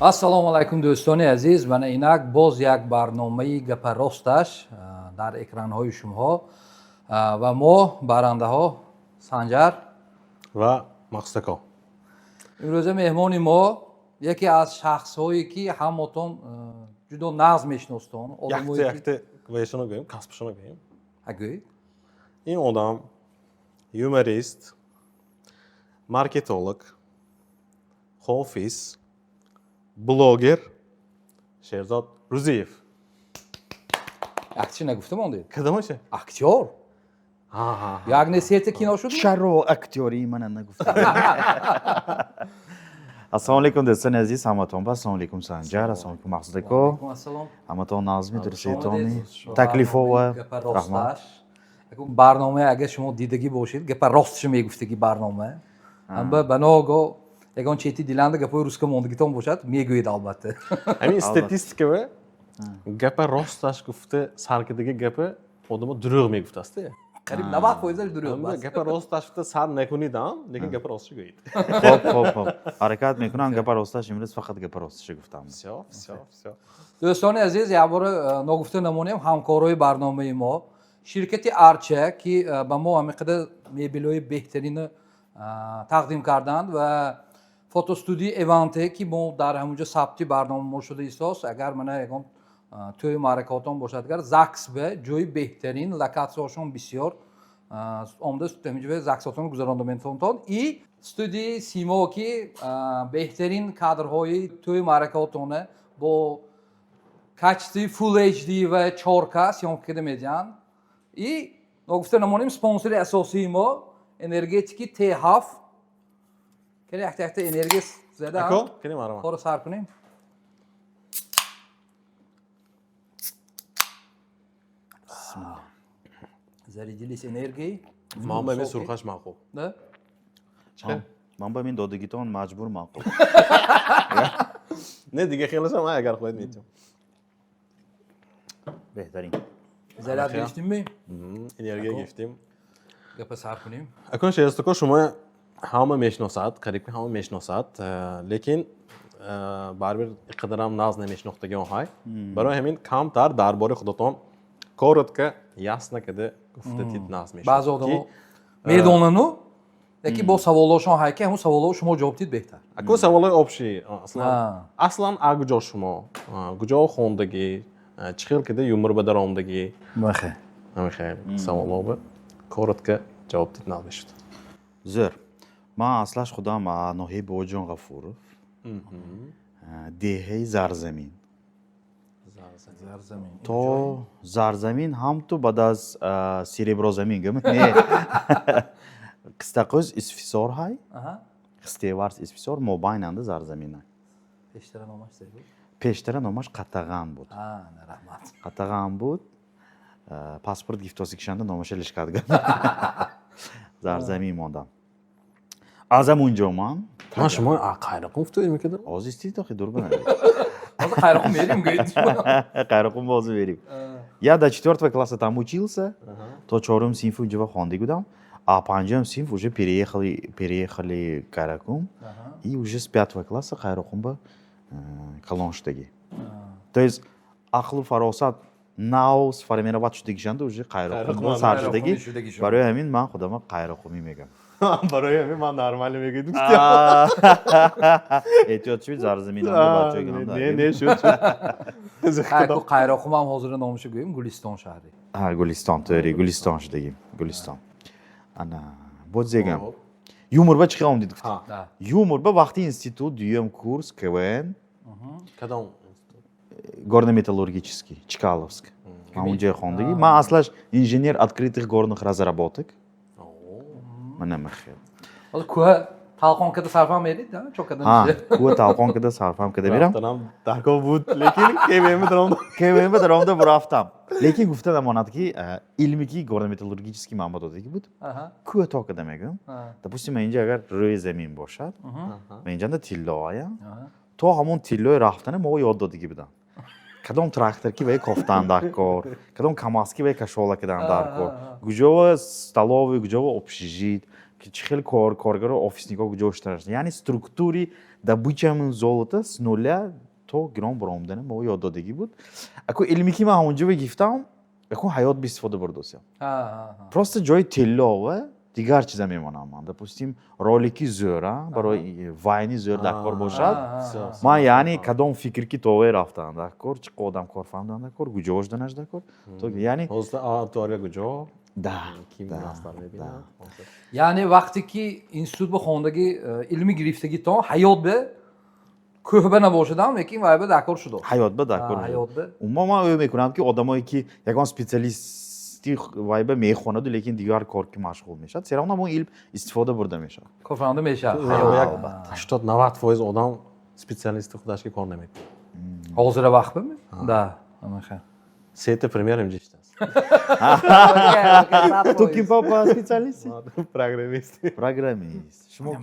Ассалому алайкум дӯстони азиз, мана инак боз як барномаи гапа росташ дар экранҳои шумоҳо ва мо барандаҳо Санҷар ва Мақсако. имрӯза меҳмони мо яке аз шахсҳое ки ҳамотон ҷудо нағз мешиностон Якта вешона гӯем, касбшона гӯем. агӯй Ин одам юморист, маркетолог, хофиз, блогер Шерзод Рӯзиев. як чӣ нагуфта мондед? Кадомаша? Актёр як несиҳати кино шуд чаро актёрии мана нагуфта. ассалому алайкум дӯстони азиз, ҳаматон ба. Ассалому алайкум Санҷар, ассалому алайкум Мақсако. ассалом ҳаматон назми дурсетони таклифо ва раҳмат. барномае агар шумо дидагӣ бошед гапа ростшо мегуфтагӣ барномае ба ногоҳ ягон чети диланда гапои руска мондагитон бошад мегӯед албатта. Ҳамин статистика ва гапа росташ гуфта саркидаги гапа одамо дурӯғ мегуфтаст. қариб 90% дурӯғ баст. Гапа росташ гуфта сар накунидам, лекин гапа ростшо гӯед. Хоб ҳаракат мекунам, гапа росташ имрӯз фақат гапа росташо гуфтам. Всё. дӯстони азиз, якбора ногуфта намонем ҳамкорои барномаи мо ширкати Арча ки ба мо ҳаминқадар мебелҳои беҳтарин тақдим карданд ва фотостудии Эванте ки мо дар ҳамунҷо сабти барнома мо шуда истос агар мана ягон тӯи маъракатон бошад агар ЗАГСБ ҷои беҳтарин локатсияҳошон бисёр омада ҳаминҷо ЗАГСотон гузаронда метавонтон и студии Симо ки беҳтарин кадрҳои тӯи маъракатоне бо качествои Full HD ва 4K сиёмка карда медиҳанд и ногуфта намонем спонсори асосии мо энергетики Т7 кани якта энергия зада Ако, кани марама. хоро сар кунем. зарядились энергией. Ман ба мин сурхаш маъқул. Да? ман ба мин додагитон маҷбур маъқул. Не дига хелашам ай агар хоҳед метавон. беҳтарин. заряд гирифтимми? Энергия гирифтем. гапа сар кунем. Акон Шерстоко шумо ҳама мешиносад, қариб ҳама мешиносад, лекин барбир иқадарам нағз намешинохтаги онҳай. Барои ҳамин камтар дар бори худотон коротка ясна када гуфтатид нағз мешинад. баъзе одамо медонану лекин бо саволошон ҳай ки ҳамун саволҳо шумо ҷавоб дид беҳтар. Акон саволҳои обшӣ аслан акуҷо шумо куҷо хондагӣ чӣ хел када юмор ба дар омдагӣ ҳамин саволҳо ба коротка ҷавоб дид нағз мешуд. зӯр ман аслаш худам ноҳияи Боҷон Ғафуров деҳаи Зарзамин то Зарзамин ҳам ту баъд аз Сереброзамин гӯм қистақӯз исфисор ҳай қистеварс исфисор мобайнанда Зарзамин ҳай. пештара номаш чӣ буд? пештара номаш Қатаған буд. раҳмат. Қатаған буд. Паспорт гифтоси кишанда номаша лишкардган. Зарзамин мондам. аз ҳамунҷо ман шумо қайроқум футӯи мекардам? озисти тохи дурбина. ҳозир қайроқум мерим гӯед. қайроқум бозӣ берем. Я до 4 класса там учился, то 4 синф унҷо хонда будам, а 5 синф уже переехали Каракум, и уже с 5 класса қайроқум ба Калон шудагӣ. То есть ақлу фаросат нав сформироват шудагӣ шанда уже қайроқум сар шудагӣ. Барои ҳамин ман худама қайроқумӣ мегам. Барои ҳамин ман нормально мегӯям. эҳтиёт шуд Зарзаминанда бачаҳои гиранда. Не шуд. қайроқумам ҳозир номашо гӯем Гулистон шаҳри. Гулистон тӯри Гулистон шудагим. Гулистон. Ана бодзегам. Юморба чӣ омдид гуфт? Юморба вақти институт дуюм курс КВН. Кадом? Горно-металлургический, Чкаловск. Ман унҷои хондагӣ. Ман аслаш инженер открытых горных разработок. Ман намехел. ҳозир кӯҳа талқон карда сарфам мерид? Чо карда мешавад? кӯҳа талқон карда сарфам карда мерам. Дарков буд, лекин КВМ даромда рафтам. Лекин гуфта намонад ки илми ки горно-металлургический ман ба додагӣ буд. Кӯҳа то карда мегӯям. Допустим инҷа агар рӯи замин бошад, ман инҷанда тилло аям. То ҳамон тиллои рафтане мо ёд додагӣ будам. кадом трактор ки вай кофтан дар кор, кадом камаз ки вай кашола кадан дар кор, куҷо столовый, куҷо общежит, чихел коргаро офисников ҷоштараш. Яъни структури добычамон золота с нуля то гиром бромдане мо ёд додагӣ буд. Ако илми ки ман ҳамонҷо гифтам, ако ҳаёт би истифода бардосям. Просто ҷои теллова дигар чиза мемонам ман. Допустим, ролики зӯра, барои вайни зӯр дар кор бошад. Ман яъни кадом фикр ки тове рафтан дар кор, чӣ одам кор фаҳмдан дар кор, гуҷош данаш дар кор. То яъни ҳозир автория куҷо? да. Яъне вақте ки институт ба хондагӣ илми гирифтагитон ҳаёт бе кӯҳба набошадам, лекин вайба дар кор шудо. ҳаёт ба дар кор. ҳаёт бе. Умуман ман ӯ мекунам ки одамое ки ягон специалисти вайба мехонаду лекин дигар кор ки машғул мешад, все равно мо илм истифода бурда мешавад. Корфаронда мешавад. 80-90% одам специалисти худашки кор намекунад. Ҳозира вақт бе? Да. Амаха. Сете премьер им ҷиштаст. Ту ким папа специалисти? Программист. Программист. Шумо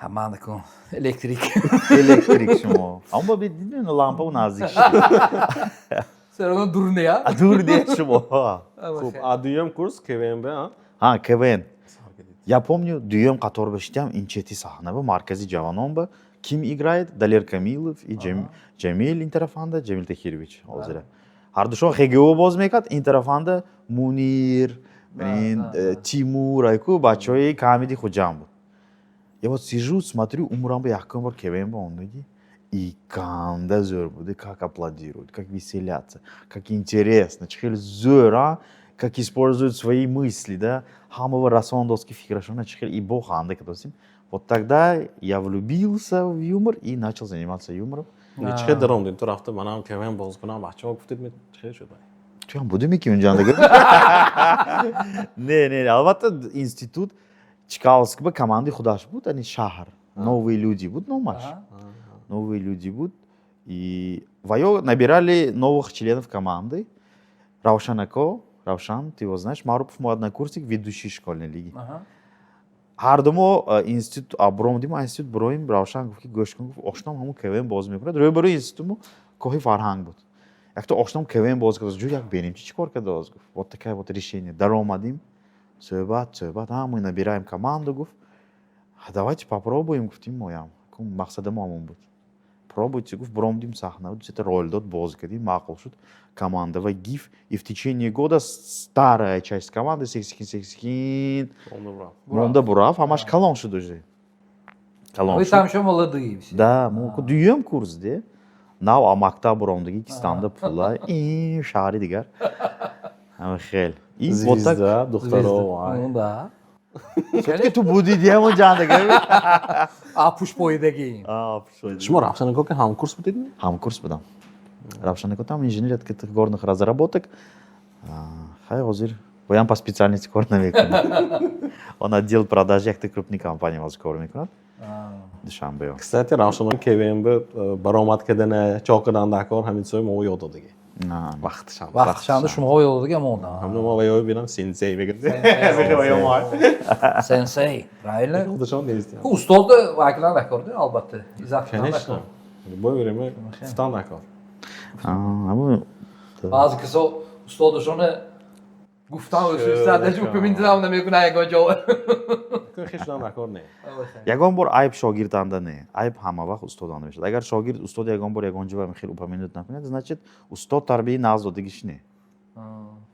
Ҳаман кун. Электрик. электрик шумо. Аммо бидин лампа наздик. Серано дур не я? Дур не шумо. Хуб, а дуюм курс КВН бе, а? КВН. Я помню, дуюм қатор баштам инчети сахна ба маркази ҷаванон ба ким играет? Далер Камилов и Ҷамил ин тарафанда, Ҷамил Тахирович ҳозира. Ҳардушон ХГО боз мекард, ин тарафанда Мунир, Тимур, айку бачаҳои комеди худ ҷамъ буд. Я вот сижу, смотрю, умрам ба якум бор КВН ба ондаги. И канда зӯр буде, как аплодируют, как веселятся, как интересно, чихел зӯр, а? Как используют свои мысли, да? Ҳамаро расондоски фикрашона чихел и бо ханда кадосим. Вот тогда я влюбился в юмор и начал заниматься юмором. чихел даромдин, ту рафта манам КВН боз кунам, бачаҳо гуфтед чихел шуд. Ту ҳам будем ки унҷа дага? Не, албатта институт Чкаловск ба команди худаш буд, ани шаҳр. Новые люди буд номаш. Новые люди буд. И ваё набирали новых членов команды. Равшанако, Равшан, ты его знаешь, Марупов мой однокурсник, ведущий школьной лиги. Ҳар думо институт абромдим, институт броим, Равшан гуфт ки гӯш кун, гуфт ошнам ҳамон КВН боз мекунад. Рӯбарӯи институтмо Коҳи Фарҳанг буд. Якто ошнам КВН боз кардоз, ҷо як берем, чӣ кор кардоз гуфт. Вот такая вот решение. Даромадим. Суҳбат, мы набираем команду, гуфт. Давайте попробуем, гуфтим моям. Мақсадам ҳамон буд. Пробуйте, гуфт, бромдим сахна, это роль дод, боз кардим, маъқул шуд. Команда ва ГИФ. И в течение года старая часть команды, Сексикин, Монда Бурав, ҳамаш калон шуд уже. Вы там еще молодые все. Да, мы дуюм курс, де. Нав амакта бромдаги, ки станда пула, и шаҳри дигар. Хел. Звезда, духтарова. Ну да. Ки ту буди диям унҷа дага. Апуш поидагӣ. Шумо Равшанако ки ҳамкурс будедми? Ҳамкурс будам. Равшанако там инженерия горных разработок. Хай ҳозир боям по специальности кор намекунад. Он отдел продаж якта крупни компания ҳозир кор мекунад. Душанбе. Кстати, Равшанако КВН баромад кардани чоқидан дар кор ҳамин чизои мо ёд додагӣ. Вақтшанда шумоҳо ёдодага монда. Ҳамна мо ваёи бинам сенсей мегирдем. Сенсей, правильно? Худашон нест. Устод вакилан накорди, албатта. Конечно. Любое время встан на кор. Баъзе кисо устодашона гуфтан задаш упаминтам намекунад ягон ҷо. Хишдан на кор не. Ягон бор айб шогирданда не. Айб ҳама вақт устоданда мешавад. Агар шогирд устод ягон бор ягон ҷо хел упаминат накунад, значит устод тарбияи назд додагиш не.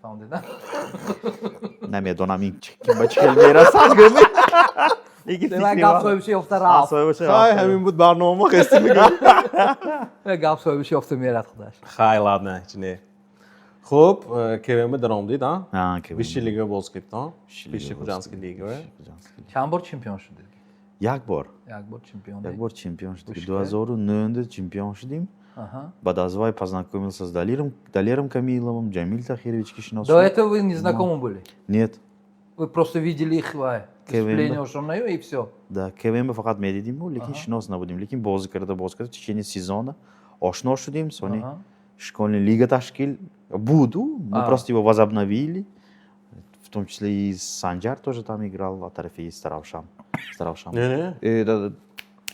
Фаҳмидида? Намедонам ин ба чӣ хел мерасад гӯми. Демак гап соҳибаши ёфта рафт. Хай ҳамин буд барнома хести мегӯям. Гап соҳибаши ёфта мерад худаш. Хай ладна, чи не. Хуб, КВН даромдид, а? КВН. Висши лига боз кардам. Висши хуҷанский лига. Чанд бор чемпион шудед? Як бор. Як бор чемпион. Як бор чемпион шудем. 2009 чемпион шудем. Баъд аз вай познакомился с Далером Камиловым, Ҷамил Тахирович ки шинос. До этого вы незнакомы были? Нет. Вы просто видели их выступление ошонаю и все? Да, КВН фақат медидим, лекин шинос набудем. Лекин боз карда в течение сезона ошно шудем, сони школьная лига ташкил буду, мы просто его возобновили. В том числе и Санжар тоже там играл, а тарафи Старавшан. Не.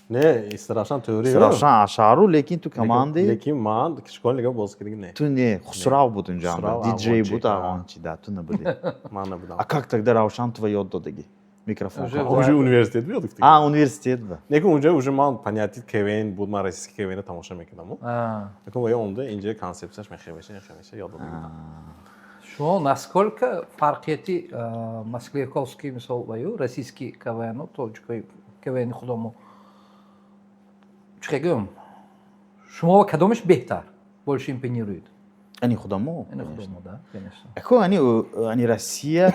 Не, Старавшан теория. Старавшан ашару, лекин ту команды. Лекин ман школьная лига боз кардим не. Ту не, Хусрав буд унҷа. Диджей буд, агончи, да, ту набуди. Ман набудам. А как тогда Равшан твоё ёд додаги? Микрофон. Уже университет bildik. А, университет, да. Lekin уже man понятие KVN بود من رئیس KVN تماشا میکردم. А. Lekin وای اونده اینجا کانسپتش میشه یادم میاد. Что, насколько фарқияти Москвиковский мисол баю, российский КВН, точкой КВН худому. Чхегум. Шумо кадомиш бехтар, больше импонирует. Они худому. Они худому, да, конечно. Эко они Россия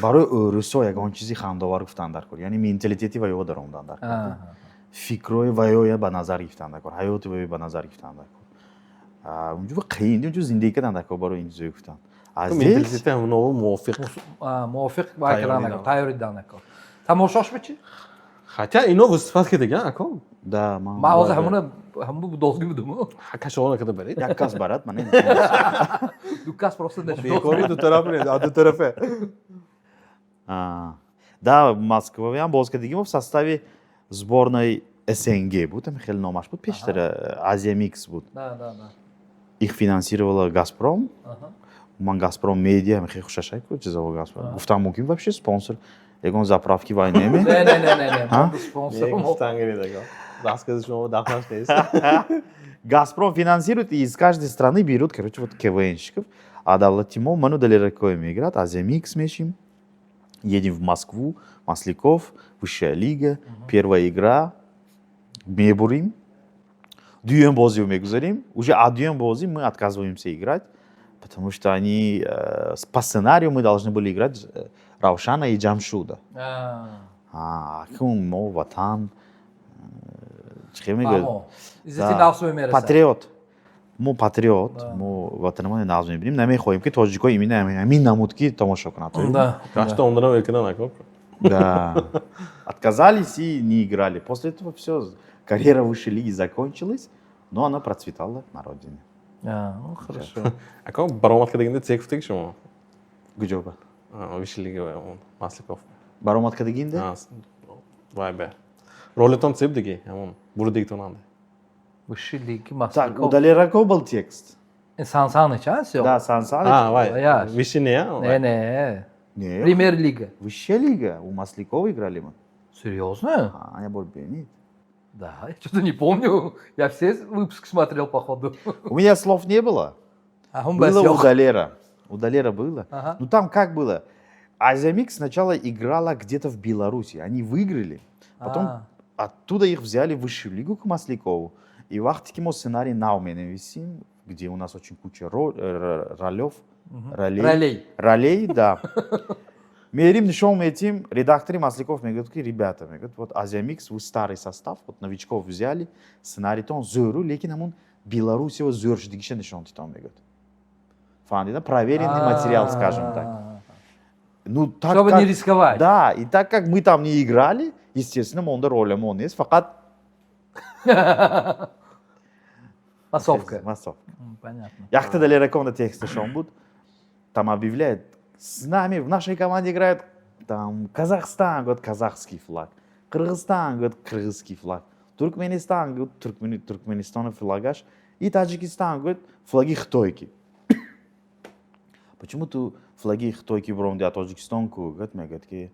барои Русо ягон чизи хандовар гуфтан дар кор. Яъни менталитети ва ёдар омдан дар кор. Фикрои ва ёя ба назар гирифтан дар кор. Ҳаёти ва ёя ба назар гирифтан дар кор. اونجا قیین اونجا زندگی کردن در کار برای این چیزا گفتن از مенталитет هم نو موافق موافق با کردن تایاری دادن کار تماشاش بچی хотя اینو وصفت که دیگه اکو да ما واضح همون دوزگی بودم کاشونه کده برید یک کس برات من دو کس просто не بیکاری دو طرف نه دو طرفه да Москва باز که دیگه ما в составе сборной СНГ بود خیلی نامش بود پیشتر Азия Микс بود да их финансировала Газпром. Ман Газпром медиа خیلی خوشش بود چیزا Газпром. گفتم ممکن вообще спонсор ягон заправки вай неме. не спонсор. گفتن دیگه рассказы شما داخلش نیست. Газпром финансирует и из каждой страны берут, короче, вот КВНщиков. А Давлатимо ману далеко играть, Азия Микс мешим. Едем в Москву, Масляков, Высшая лига, первая игра. Мебурим. Дюйм бози умегузарим. Уже от дюйм бози мы отказываемся играть, потому что они по сценарию мы должны были играть Раушана и Джамшуда. Кум мо ватан. Патриот. мо патриот, мо ватанамони назм мебиним, намехоҳем ки тоҷикҳо ҳамин намудки тамошо кунад. Кашта ондаро великадан акоп. Да. Отказались и не играли. После этого все, карьера высшей лиги закончилась, но она процветала на родине. Ну хорошо. Акоп баромадка дегенде чек гуфтед шумо? Куҷоба? Высшей лиги Масляков. Баромадка дегенде? Вай бе. Ролетон чеп деги, ҳамон бурдигтон анде. Высшей лиги Так, Масляков. у Далераков был текст. Сан Саныч, а? Всё? Да, Сан Саныч. Вай. Высшей не? Не. Премьер-лига. Высшая лига. У Маслякова играли мы. Серьезно? Аня Борбенит. Да, я что-то не помню. Я все выпуски смотрел, походу. У меня слов не было. Было у Далера. У Далера было. Ну там как было? Азия Микс сначала играла где-то в Беларуси. Они выиграли. Потом оттуда их взяли в высшую лигу к Маслякову. И вахтики мо сценарий на умене висим, где у нас очень куча ролей, да. Мерим нишом этим, редакторы Масляков мне говорят, ребята, вот Азия Микс, вы старый состав, вот новичков взяли, сценарий то он зөру, лекин амун Беларусь его зөрш дигише нишом титом мне говорят. Фанди, да, проверенный материал, скажем так. Ну, так чтобы как, не рисковать. Да, и так как мы там не играли, естественно, монда роля мон есть, факат массовка. Понятно. Яхта далеко на тексте шон буд, там объявляет, с нами в нашей команде играет там Казахстан, говорит, казахский флаг, Кыргызстан, говорит, кыргызский флаг, Туркменистан, говорит, Туркменистан флагаш, и Таджикистан, говорит, флаги хтойки. Почему-то флаги хтойки бромди, а Таджикистанку, говорит, мне говорит,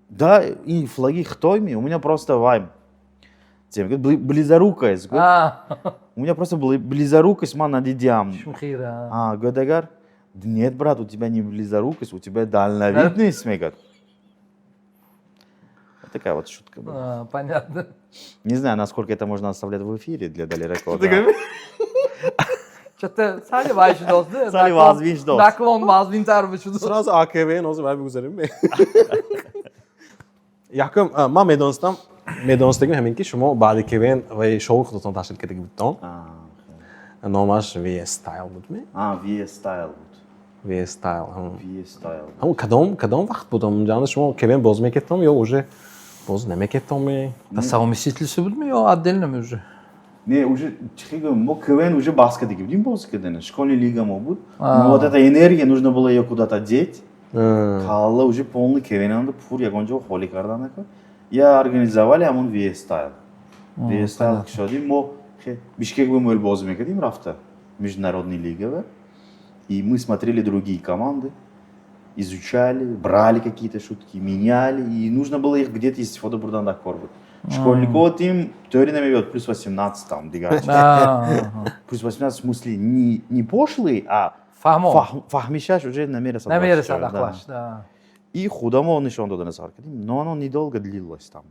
да, и флаги хтойми, у меня просто вайм. Близорукость. У меня просто близорукость, ман надидям. Годагар, нет, брат, у тебя не близорукость, у тебя дальновидность, мегат. Вот такая вот шутка была. Понятно. Не знаю, насколько это можно оставлять в эфире для Далерако. Что-то сали вайшдоз, да? Сали вазвиншдоз. Наклон вазвинтар вышдоз. Сразу АКВ нозу вай бигузарим. Яком ма медонстам медонстагим ҳамин ки шумо баъди КВН ва шоу худатон ташкил кардаги будтон. Номаш VS Style будме? VS Style буд. VS Style. VS Style. Кадом вақт буд онҷа шумо КВН боз мекардам ё уже боз намекардам? Да совместительство будме ё отдельно мы уже? Не, уже мо КВН уже баскетики будем боз кардем. Школьная лига мо буд. Но вот эта энергия нужно было её куда-то деть. Калла уже полный КВН пур ягонҷо холӣ кардан ака. Я организовали амон VS Style. VS Style шудим мо Бишкек БМЛ боз мекардим рафта международная лига и мы смотрели другие команды. изучали, брали какие-то шутки, меняли, и нужно было их где-то из фотобурдан да корбут. Школьников им теория намерет плюс 18 там, дигать. Плюс 18 в смысле не пошлый, а фахмишаш уже намерен садаклаш, да. И худому он еще доданы саркадим, но оно недолго длилось там.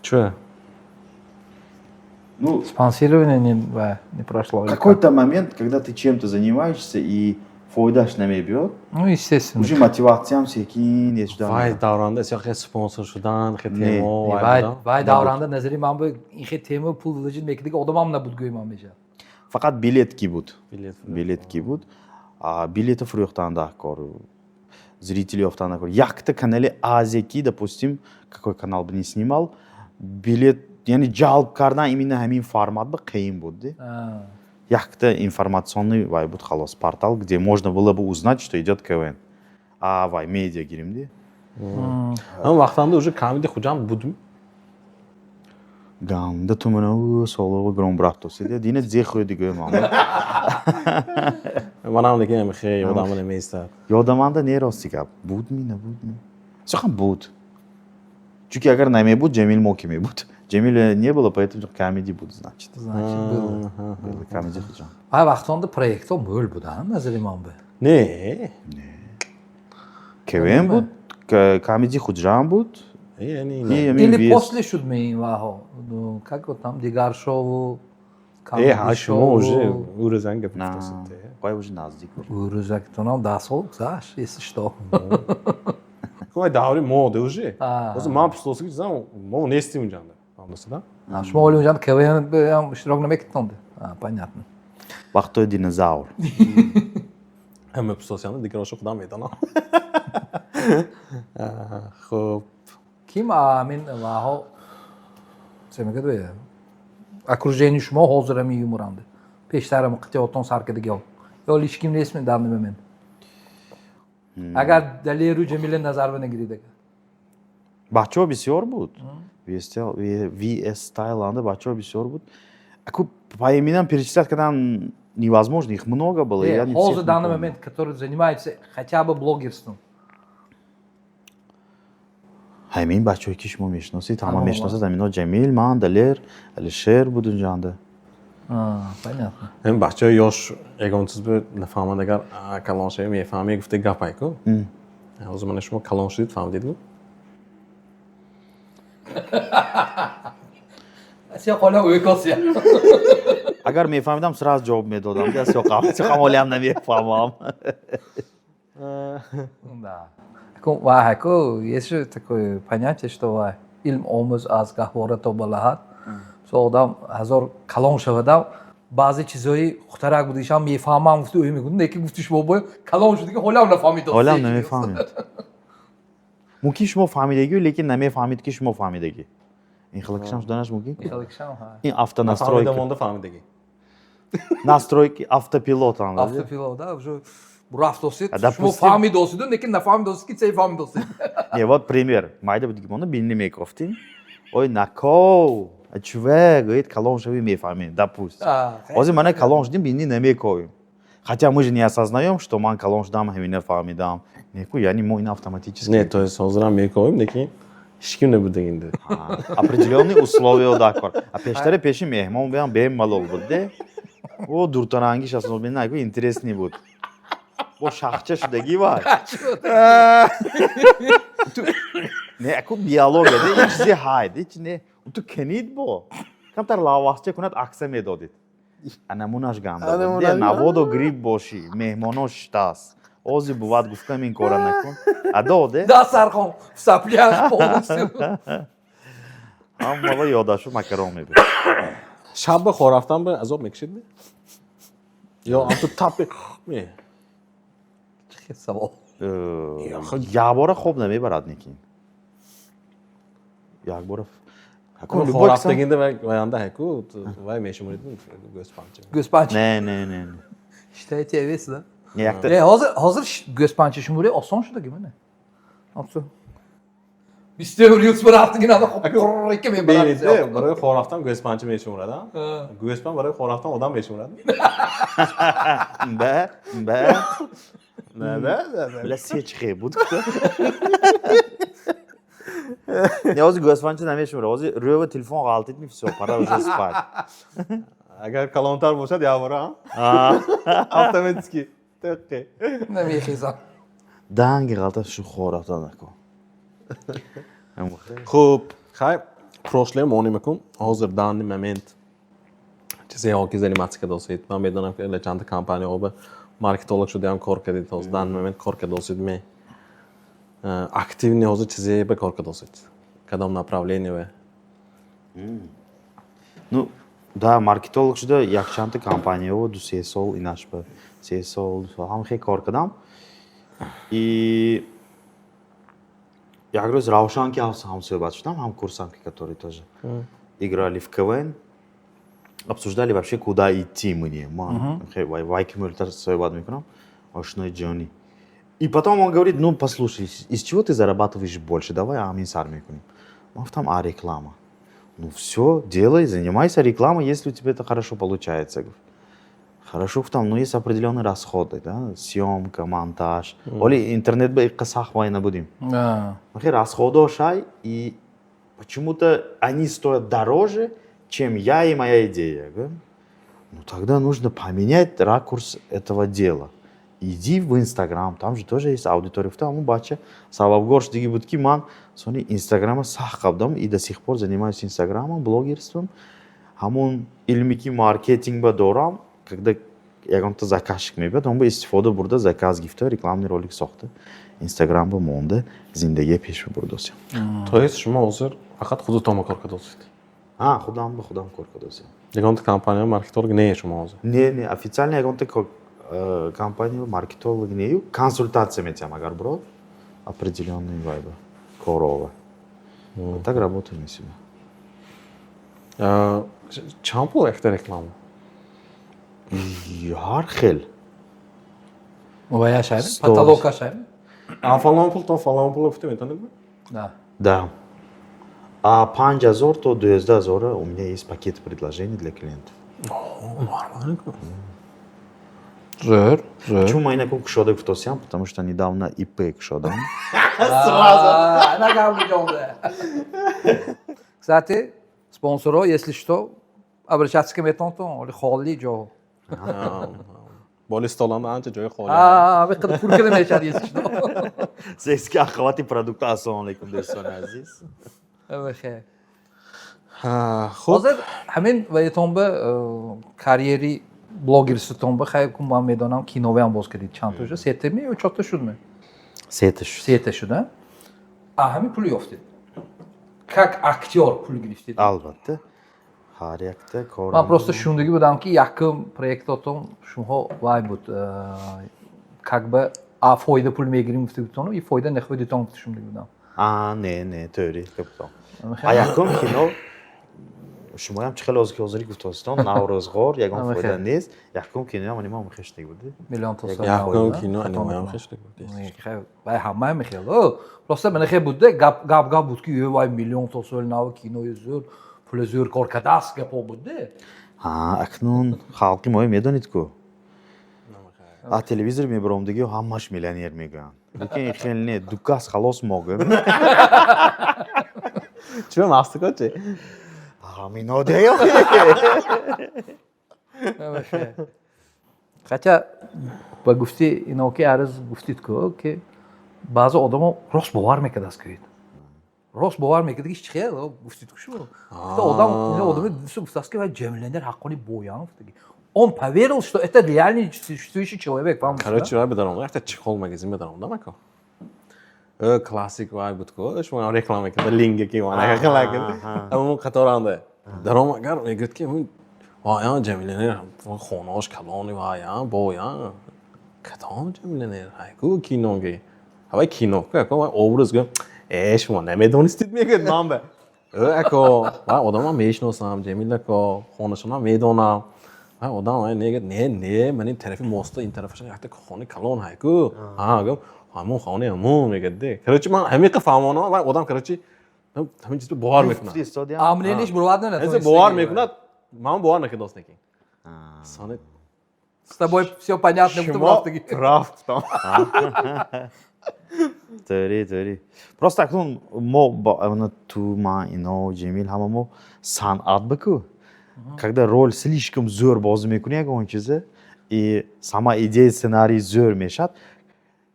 Че? Ну, Спонсирование не прошло. какой-то момент, когда ты чем-то занимаешься и фойдаш наме бьет, Ну, естественно. уже мотивациям секин, Vay davranda siyoq sponsor shudan, Ne? xetemo, Vay davranda nazari man bu inxe temi pul vılıcın mekdeki odamam da bud göymam beja. Fakat билетки будут. Bilet. Билетки будут. А билетов рюхтан да кор. Зрителей офтан да кор. Як-то канале Азеки, допустим, какой канал бы не снимал, билет, yani жалоб кардан именно хамин формат бы кыйын буд. Як-то информационный вай буд халос портал, где можно было бы узнать, что идет КВН. А вай медиа гиримди. Ama vaqtanda уже comedy hujam budmi? Ganda tumana solo grom brahto sidi. Dine zexo digo mam. Manam degan xey yodamda nemaysa. Yodamanda ne rosti gap? Budmi ne budmi? Сахам буд. Çünkü agar name буд, Cemil Moki mi буд. Cemil не было, поэтому comedy буд, значит. Значит, был. Было comedy hujam. Vay vaqtonda proyekto möl bu da nazari man bu. Ne? КВН буд, comedy hujam буд. Yani Или после шудмей вахо. Ну, как вот там Дигар шоу, Hashimo уже уразан гапифтасит. Вай уже наздик. Uruzak tonam da sol, знаешь, если что. Кой даври моде уже. А. Оза мам пслосу гизам, мо не стим жанда. Андасда? Шма ойлunca КВН iştirak etmek tondu. Понятно. Вахто е динозавр. Hem pslosyanı dikroşu xudam edana. Xo'p. Kim amin vaho semega doya. Окружение шумо hozir ham yumurandı. Peshtarim qityoton sarkadiga ol. Yo hech kim resmi darnima men. Agar Daleru Jamila Nazarova girdi. Бачо бисёр буд. VS Таиланда бачо бисёр буд. Ако по именам перечислять, когда невозможно, их много было. Я не Hozir всех данный помню. момент, который занимается хотя бы блогерством. Хамин бачои ки шумо мешносед, ҳама мешносед, ҳамино Ҷамил, ман, Далер, Алишер буд унҷанда. Понятно. Hem bachcha yosh egonsiz bir nafahmad agar kalonshaya mefahmiy gufte gapayku. Hozir mana shuma kalonsh deb fahmdingmi? Sen qola uyqosiya. Агар мефаҳмидам, сразу ҷавоб медодам. Аз ҳамолиам намефаҳмам. Да. Хако, есть же такое понятие, что илм омуз аз гаҳвора то балаҳад. So odam hazor kalon shavadam ba'zi chizoyi xutaraq budisham mefahmam gufti o'yim gudun lekin guftish boboy kalon shudiki holam nafahmid. ҳолам намефаҳмид. Мумкин шумо фаҳмидагию, лекин намефаҳмид ки шумо фаҳмидагӣ. Ин хилакшам шуданаш мумкин? Ин автонастройка. Fahmidamonda fahmidagi. Настройки автопилот ан. Автопилот, да, уже рафтосит. А, допустим- Шумо фаҳмид осидун, лекин нафаҳмид осид ки цей фаҳмид осид. Не, вот пример. Майда будги моно бинни мекофтин. Ой, наков. А чувак, говорит, калон шави мефаҳмид, допустим. Озир мана калон шудим бинни намековим. Хотя мы же не осознаем, что ман калон шудам, ҳамина фаҳмидам. Неку, яъни мо ин автоматически. Ne, to jest hozir ham mekovim, lekin hech kim nebudi endi. Определенные условия дакор. А пештаре пеши меҳмон биям бемалол буд, де? О, дуртаранги шасно бин наку интересный буд. Бо шахча шудагӣ ва. Не, аку биология, де ин чизи ҳайд, ич не. Ту кенид бо. Камтар лавасча кунад акса медодид. Анамунаш ганда. Де наводо гриб боши, меҳмоно штас. Ози бувад гуфтам ин кора накун. А доде? Да, сархон, сапляш полностью. Аммо ёдашу макарон мебуд. Shab xo'rafdan bir azob mekishdi. Yo, amto tap me. Savol. Якбора хоб намебарад некин. Якбора. Kun xo'raf deganda va yanda haku va meshimuridi go'spanchi. Go'spanchi. Не. Считаете, я вес, да? Якта. Hozir go'spanchi shumuri oson shudagi mana. Opso. Bizda yurts bir haftigina ikki men Berdi, biri xo'rafdan go'spanchi meshimuradi. Go'span biri xo'rafdan odam meshimuradi. Ба. نه نه بلا سیچخه بود که نیازی گوسفندچه نمیشم روزی روی و تلفن غلطیت می все пора уже спать اگر کلانتر باشد یا برا автоматически دقیقه نمیخیزم. دنگ غلطه شو خورافتا نکن خوب خیلی پروشلر مونی میکنم حاضر دانی момент چیزی که زنیماتیک داشتید من میدونم که لچند کمپانی او به مارکتولوگ شدیم کار کردید حاضر دان момент کار کرده داشتید می اکتیونی حاضر چیزی به کار کرده داشتید کدام направление و ну да маркетолог шуда якчанта компанияҳо 2-3 сол инаш ба 3 сол ҳам хеле кор кардам и як рӯз равшан ки ҳам суҳбат шудам ҳам курсанки которые тоже играли в КВН обсуждали вообще куда идти мне ман вай кимёртар суҳбат мекунам ошнои ҷонӣ и потом он говорит ну послушай из чего ты зарабатываешь больше давай ҳамин сар мекунем ман гуфтам а реклама ну все, делай, занимайся рекламой, если у тебя это хорошо получается. Хорошо, там, но есть определенные расходы, да, съемка, монтаж. Оли интернет бы их касах война будем. Расходы шай, и почему-то они стоят дороже, чем я и моя идея. Ну тогда нужно поменять ракурс этого дела. Иди в Инстаграм, там же тоже есть аудитория. В том бача, Сававгорш, Дигибутки, ман, сони Инстаграма сахабдам и до сих пор занимаюсь Инстаграмом, блогерством. Хамун илмики маркетинг ба дорам, когда ягонта заказчик мебиад, он ба истифода бурда заказ гифта, рекламный ролик сохта. Инстаграм ба монда, зиндагия пеш бурдосям. То есть шумо ҳозир фақат худатон кор кардасид? Худам ба худам кор кардасям. Ягонта компания маркетолог не шумо ҳозир? Не, официально ягонта компания маркетолог нею, консультация метям агар бро, определенный вайба, корова. Так работаем на себя. Чанд пул ехта реклама? Ҳар хел. ва яшайм, потолок яшайм. Фалон пул то фалон пул гуфта метонидми? Да. Да. А 5000 то 12000 у меня есть пакет предложений для клиентов. Нормально. Зор. Почему мы инаком кушода гуфтосям? Потому что недавно ИП кушодам. Кстати, спонсору, если что, обращайтесь к метонтон, или холли джо. боли столанда анча ҷои холӣ. Беқадр пул када мешад, если что. Сески ахвати продукта, ассалому алейкум, достони азиз. Бехайр. Хуб. Ҳозир ҳамин ваятон ба карьери блогерствотон ба хай кун ман медонам кинове ҳам боз кардид. Чанд та шуд? 3 та ё 4 та шудме? 3 та шуд. 3 та шуд, а? Ҳамин пул ёфтид. Как актер пул гирифтид? Албатта. Ҳар якта кор. Ман просто шундагӣ будам ки якум проектотон шумоҳо вай буд. Как бы фоида пул мегирим гуфтидтону, и фоида нехведитон шундагӣ будам. Не, тӯри каптон. А якум кино шумоям чӣ хеле ҳозирӣ гуфтостон, Наврӯзғор, ягон фоида нест. Якум киноям анимаам хештаг буди. Миллион та сол. Якум кино анимаам хештаг буди. Вай ҳамаам мехел. Просто мен хел буд, гап буд ки вай миллион та сол нав кинои зур, пули зур кор кардааст гапо буд. Акнун халқи моё медонед ку. А телевизор мебарам диги ҳамаш миллионер мегӯянд. Лекин хел не, дукас халос могем. Чӣ мастако чӣ? Ҳамино деё. Хотя ба гуфти ино ки арз гуфтид ку ки баъзе одамо рост бовар мекардаст ки рост бовар мекард ки чӣ хел гуфтид ку шумо. Одами гуфтааст ки ҷамиланер ҳаққони боян. Он поверил, что это реальный существующий человек. Короче, вай бедарам, як та чихол магазин бедарам, да мако? Классик вай буд ку, шумо реклама карда линге ки вана хелак. Аммо қаторанде. Даром агар мегӯяд ки вай ҷамиланер хонааш калони вай боян. Кадом ҷамиланер? Ку киноги. Ҳавай кино, ку вай образ гӯ. шумо намедонистед мегӯяд ман бе. Ако вай одамам мешиносам, ҷамила ко хонашонам медонам. Одам не мен ин тарафи моста ин тарафаш якта хони калон ҳай ку гам ҳамон хони ҳамон мегаде короче ман ҳамиқа фаҳмона ва одам короче ҳамин чиз бовар мекунад амнениш бурвад бовар мекунад ман бовар накардост неки сони С тобой все понятно, кто Шумо просто... прав гуфтам. Тори. Просто акнун мо ба ту ма ино Ҷамил ҳама мо санъат баку. Когда роль слишком зӯр бозӣ мекунӣ ягон чизе и сама идея сценарий зӯр мешавад,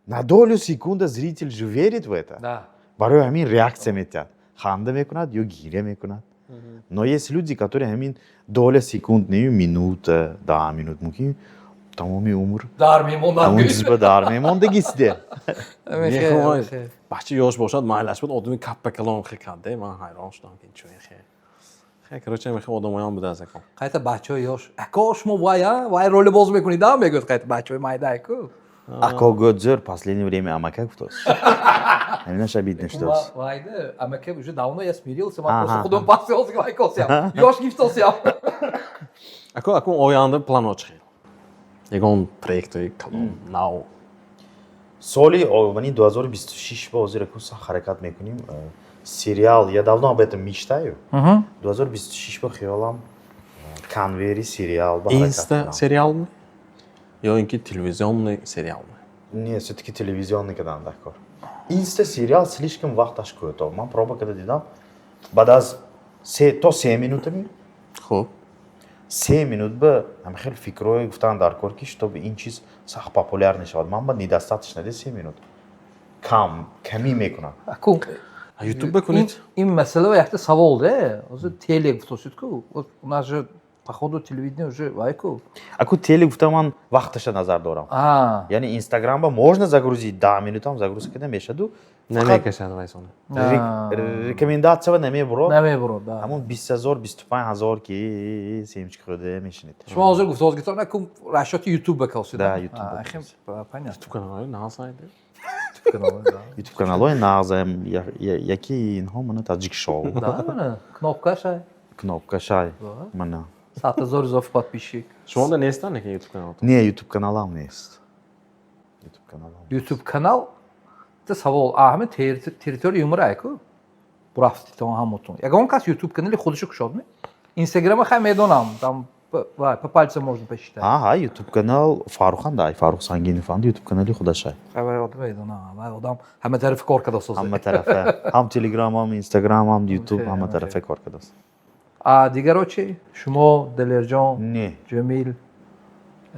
на долю секунда зритель же верит в это. Да. Барои ҳамин реакция метиҳад. Ханда мекунад ё гиря мекунад. Но есть люди, которые ҳамин доля секунд не минута, 10 минут мумкин тамоми умр Дар мемонад. ҳамон ҷизба дар мемондагисде. бача ёш бошад майлаш буд одами каппа калон хиканде ман ҳайрон шудам ки чӯ хе короче мехе одамоям буда аз якон Қайта бачаҳои ёш. Ако шумо вай роли боз мекунид, а мегӯяд қайта бачаҳои майда ако. Ако гӯдзӯр последнее время амака гуфтост. Ҳаминаша бит нештост. Вайда, амака уже давно я смирился, man просто худом пасиёс вай косям. Ёш гифтосям. акун оянда плано чӣ ягон проектои калон нав Соли овани 2026 ба ҳозир акун сахт ҳаракат мекунем. Сериал, я давно об этом мечтаю. 2026 ба хиёлам конвери сериал ба ҳаракат инста кунам. сериалми ё ин ки телевизионный сериалми Не, всё-таки телевизионный кадан дакор. Инста сериал слишком вақташ кӯтоҳ. Ман проба карда дидам. Баъд аз 3 минута ми хуб 3 минут ба ҳам хел фикрҳое гуфтан дар кор ки чтобы ин чиз сахт популяр нешавад. Ман ба недостаточно де 3 минут. Камӣ мекунам. Аку. ютуб бикунед Ин масъала якта савол де. Озир теле гуфтосид ку. У нас же походу телевидение уже вай ку. Аку теле гуфтам ман вақташа назар дорам. Яъне инстаграмба можно загрузить 10 минутам загрузка карда мешаду. намекашад вайсона Рекомендация намебурад. Намебурад, да. Ҳамон 20000 25000 ки семчик хӯрда мешинед. Шумо ҳозир гуфтоз гитор накун рашоти ютуб бакосид. Да, YouTube Ахим понятно. ютуб каналҳои насайде YouTube каналҳои нағзам яки инҳо мана таҷикшов. Да, мана кнопкашай. Кнопкашай мана. 100,000 изофи подписчик. шумода неста неки ютуб канал Не, YouTube каналам нест. YouTube каналам. YouTube канал та савол ҳамин территорияи умра ку. Бурафтид то ҳамотон. Ягон кас YouTube канали худашо кушодме? Инстаграма хай медонам, там по пальцам можно посчитать. YouTube канал Фарухан дай, Фарух Сангинов YouTube канали худашай. Хабар одам медонам, одам ҳама тарафи кор кардааст. Ҳама тарафа. Ҳам Telegram, ҳам Instagram, ҳам YouTube, ҳама тарафа кор кардааст. Дигаро чи? Шумо, Далерҷон, Не. Ҷамил,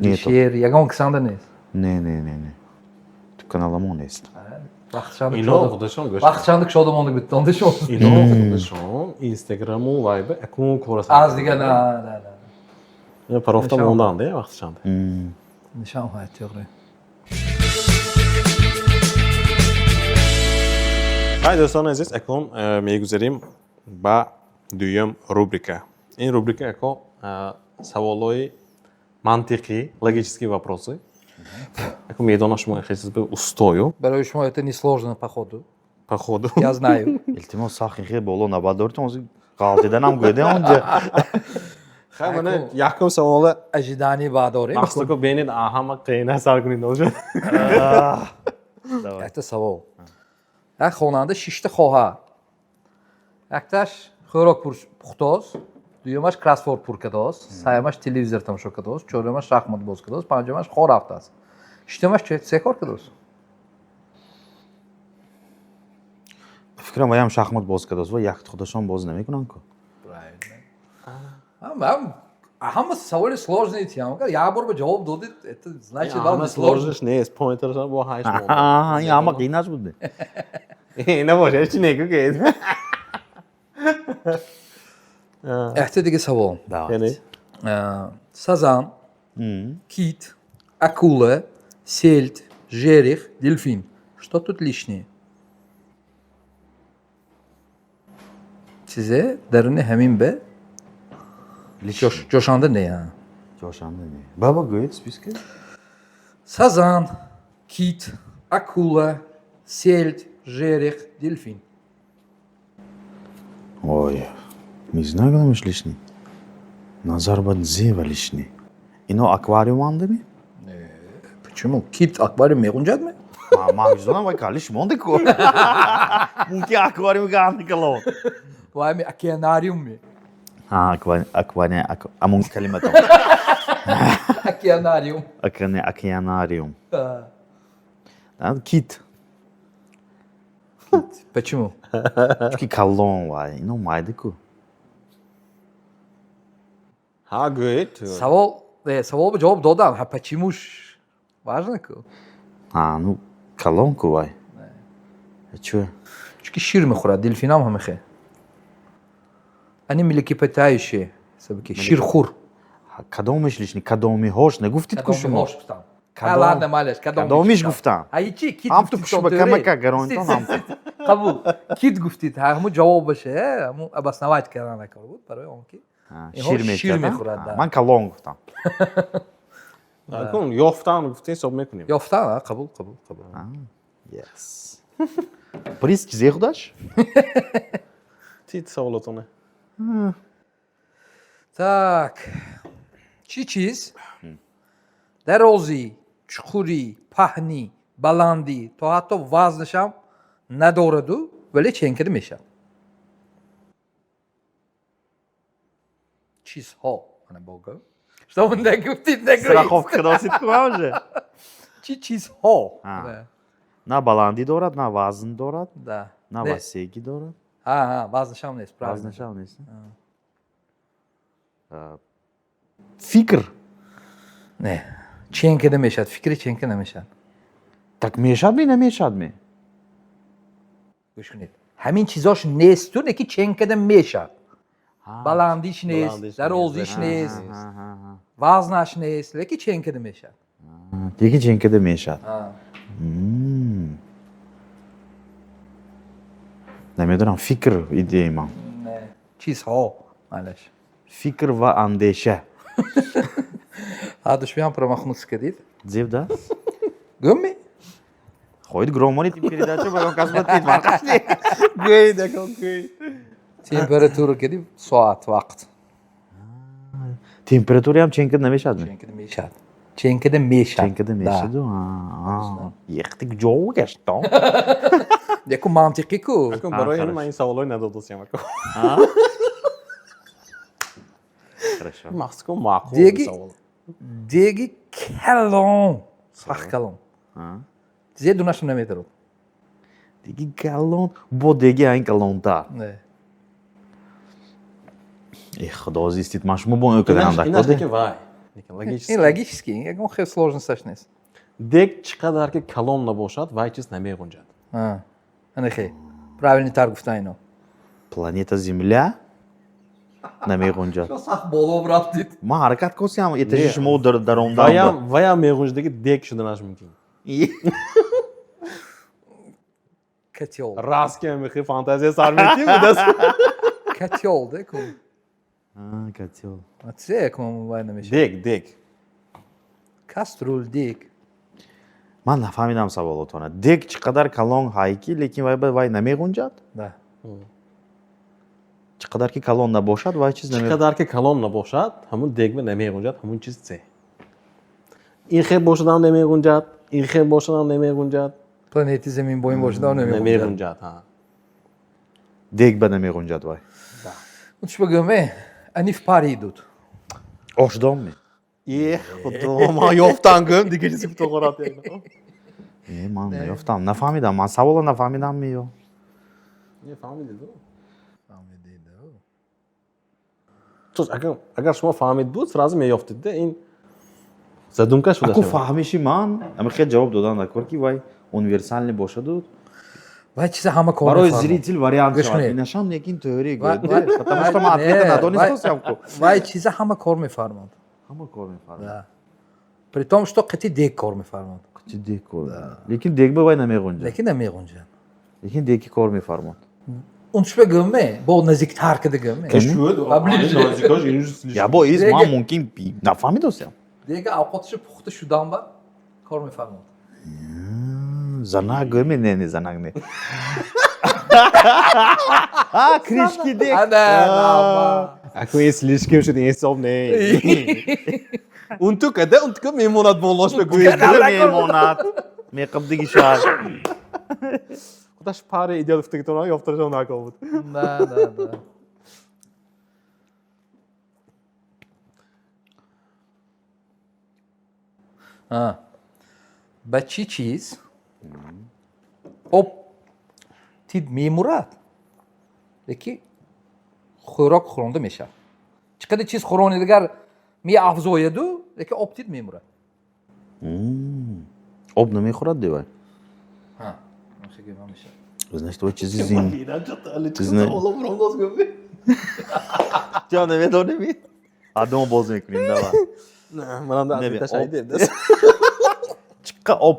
Не, Алишер, ягон кисанда нест. Не. YouTube каналамон нест. ино худашон гӯш Вақтчанды кушода монда биттонда шумо. ино худашон инстаграму вайба акун корас Аз дига на. парофта мондаанде вақтшанд Нишон ҳай тоғри. ҳай дӯстони азиз акун мегузарем ба дуюм рубрика ин рубрика ако саволҳои мантиқӣ логические вопросы ако медонам шумо хесиз ба устою Барои шумо это несложно походу. походу Я знаю. Илтимос сахи хе боло набадоритон озир ғалтиданам гӯйде онҷа. хай мана якум савола Ожидание бадорем. мақсадко бенед ҳама қина сар кунед ношад Якта савол. Як хонанда 6 хоҳар. Якташ хӯрок пухтост, дуюмаш кроссворд пур кардааст, сеюмаш телевизор тамошо кардааст, чорумаш шахмат боз кардааст, панҷумаш хор рафтааст. Шитумаш се кор кардааст? Фикрам ваям шахмат боз кардааст ва як худашон боз намекунанд ку. Ҳама саволи сложные тиам. Як бор ба ҷавоб додид, это значит ҳама сложнаш нест поинтерша бо 8 Ин ҳама қинаш буд. набоша чи негӯ ки Якта дига савол. яъне Сазан, кит, акула, сельдь, жерех, дельфин. Что тут лишнее? Сизе даруни ҳамин ба ҷошанда не. Ҷошанда не. Баба гӯед списка? Сазан, кит, акула, сельдь, жерех, дельфин. Ой, не знаю, кадомаш лишний. Назар бад зева лишний. Ино аквариумандами? Почему? Кит аквариум меғунҷадме? Ман мизонам вай калиш монде ку. Мумкин аквариум ганди кало. Вайми океанариум ме. Аквариум, амон калиматам. Океанариум. Океанариум. Да. Да, Кит. Почему? Çünkü колон, вай. Ну, майдыку. How good? Savol бы javob dodam. Почему-ш важно ку? Ну, колонку, вай. А чё? Чуки шир мехурад, дельфинам хамехе. Они млекопитающие. Собаки. Ширхур. Кадомиш лишний, кадоми хош, не гуфтит кушумо. Ладно, малеш, Кадомиш гуфтам. Айчи кит Ам ту пушба камака гаронтон ам. Қабул. Кит гуфтид, ҳаму ҷавоб баше, ҳаму обосновать кардан накор буд барои он ки. Шир мехӯрад, да. Ман колон гуфтам. کن یافتم گفتین حساب میکنیم. Ёфтан, қабул. Yes. Приз чизе худаш? تیت سوالاتونه. Так. Чӣ чиз дарози, чуқури, паҳни, баландӣ, то ҳатто вазнашам надораду, вале ченкида мешавад? Чизҳо. Ана бога. Что вы нагуфтид, Страховка носит кумам же. Чӣ чизҳо? На баланди дорад, на вазн дорад, Да. на васеги дорад. Вазнашам нест, правильно. Вазнашам нест. Фикр. Не. Ченкида мешавад, фикри ченкида намешавад. Так мешад ми, намешад ми? гӯш кунед. Ҳамин чизош несту, неки ченкида мешавад. баландиш нест, дарозиш нест, вазнаш нест, леки ченкида мешавад. Леки ченкида мешавад. Намедонам, фикр идея имам. Не. Чизҳо, малаш. Фикр ва андеша. Душман промахнуться кадид. Зев да? Гумми? Ходит громонит передачу, потом космотит. گوی دکان گوی. Температура кадид, соат, вақт. Температура ам ченкида намешад ми? Ченкида мешавад. Ченкида мешавад. Ченкида мешаду? Ехтик ҷо гаштон. Яку мантиқӣ ку. کن برای این من این سوالای ندادستیم کن. Хорошо. مخصوص کن معقول دیگه سوال. دیگه کلون. سخت کلون. دیگه دونش نمیدارد. Диги галон, бо деги айн галонта. نه. Худо зистит, маш мо бо кадан да اینش коде. دیگه وای. این логически, он хе сложносташ нест. دک چقدر که کلان نباشد وای چیز نمیگنجد. ана хе. Правильнитар гуфтан ино. Планета Земля намегунҷад. Сахт боло рафтид. Ма ҳаракат косиам, этажиш мо даромдам. وای میگنجدگی دک شدنش ممکن. Котел. راست که میخوای فانتزی سر میتیم بدست. Котел, да, кум? Котел. Це кум вай намешавад. دک. Каструл дик. Ман нафаҳмидам саволотона. Дек чӣ қадар калон ҳай ки, лекин вай намегунҷад? Да. Чӣ қадар ки калон набошад, вай чиз намегунҷад? چقدر که کلان نباشد همون دک به نمیگنجد همون چیز سه. این خیلی باشد هم نمیگنجد. این خیلی باشد هم نمیگنجد. Планети Земин боин бошад, он намегунҷад. نمیگنجد ها. Дек ба намегунҷад вай. Чӣ гуме? Аниф паридуд. Ошдом ми? خدا ما یافتن گم دیگه چیزی تو قرات Ман наёфтам, нафаҳмидам. Ман саволо нафаҳмидам меё. یه فهمیدید تو اگر شما فهمید بود сразу میافتید این задумка شده Аку фаҳмиши ман, амихе ҷавоб додан накор ки вай универсални бошаду. Вай чиза ҳама кор Барои мефармод. зритель вариант Гӯш шавад. кунед. Инашам некин теория Вай- гӯяд. Потому что ман Не, ответа надонистасам ку. вай чиза ҳама кор мефармод. Ҳама кор мефармад. Да. При том, что қати дек кор мефармод. Чи дек кор. Лекин дек ба вай намегунҷад. Лекин намегунҷад. Лекин деки кор мефармад. Он чӣ гуме? Бо назиктар када гуме. Я бо из Деги- ман мумкин нафаҳмидосам. Дега авқоташи пухта шудан ба кор мефармод. Занак гуме не занак не. Кришки дек. Ана. اكو این سلیشکیم شد این حساب نه اون تو کده اون تو میموند بالاش به گویش мемонад. Меқабдиги шаҳр. خودش پاره ایدیال افتگی تو یافترش هم نکا بود Да. با چی چیز اپتید میمورد یکی خوراک خورنده میشه چقدر چیز خورانیدگر می افزایدو یکی اپتید میمورد об نمیخورد دیوای ها خیلی میشه значит то چیزی زین Çizin. Oğlum bronz gömü. جا نمیدونی آدم باز میکنیم دوا Bana da Ne be, azıcık şey dedi. چقدر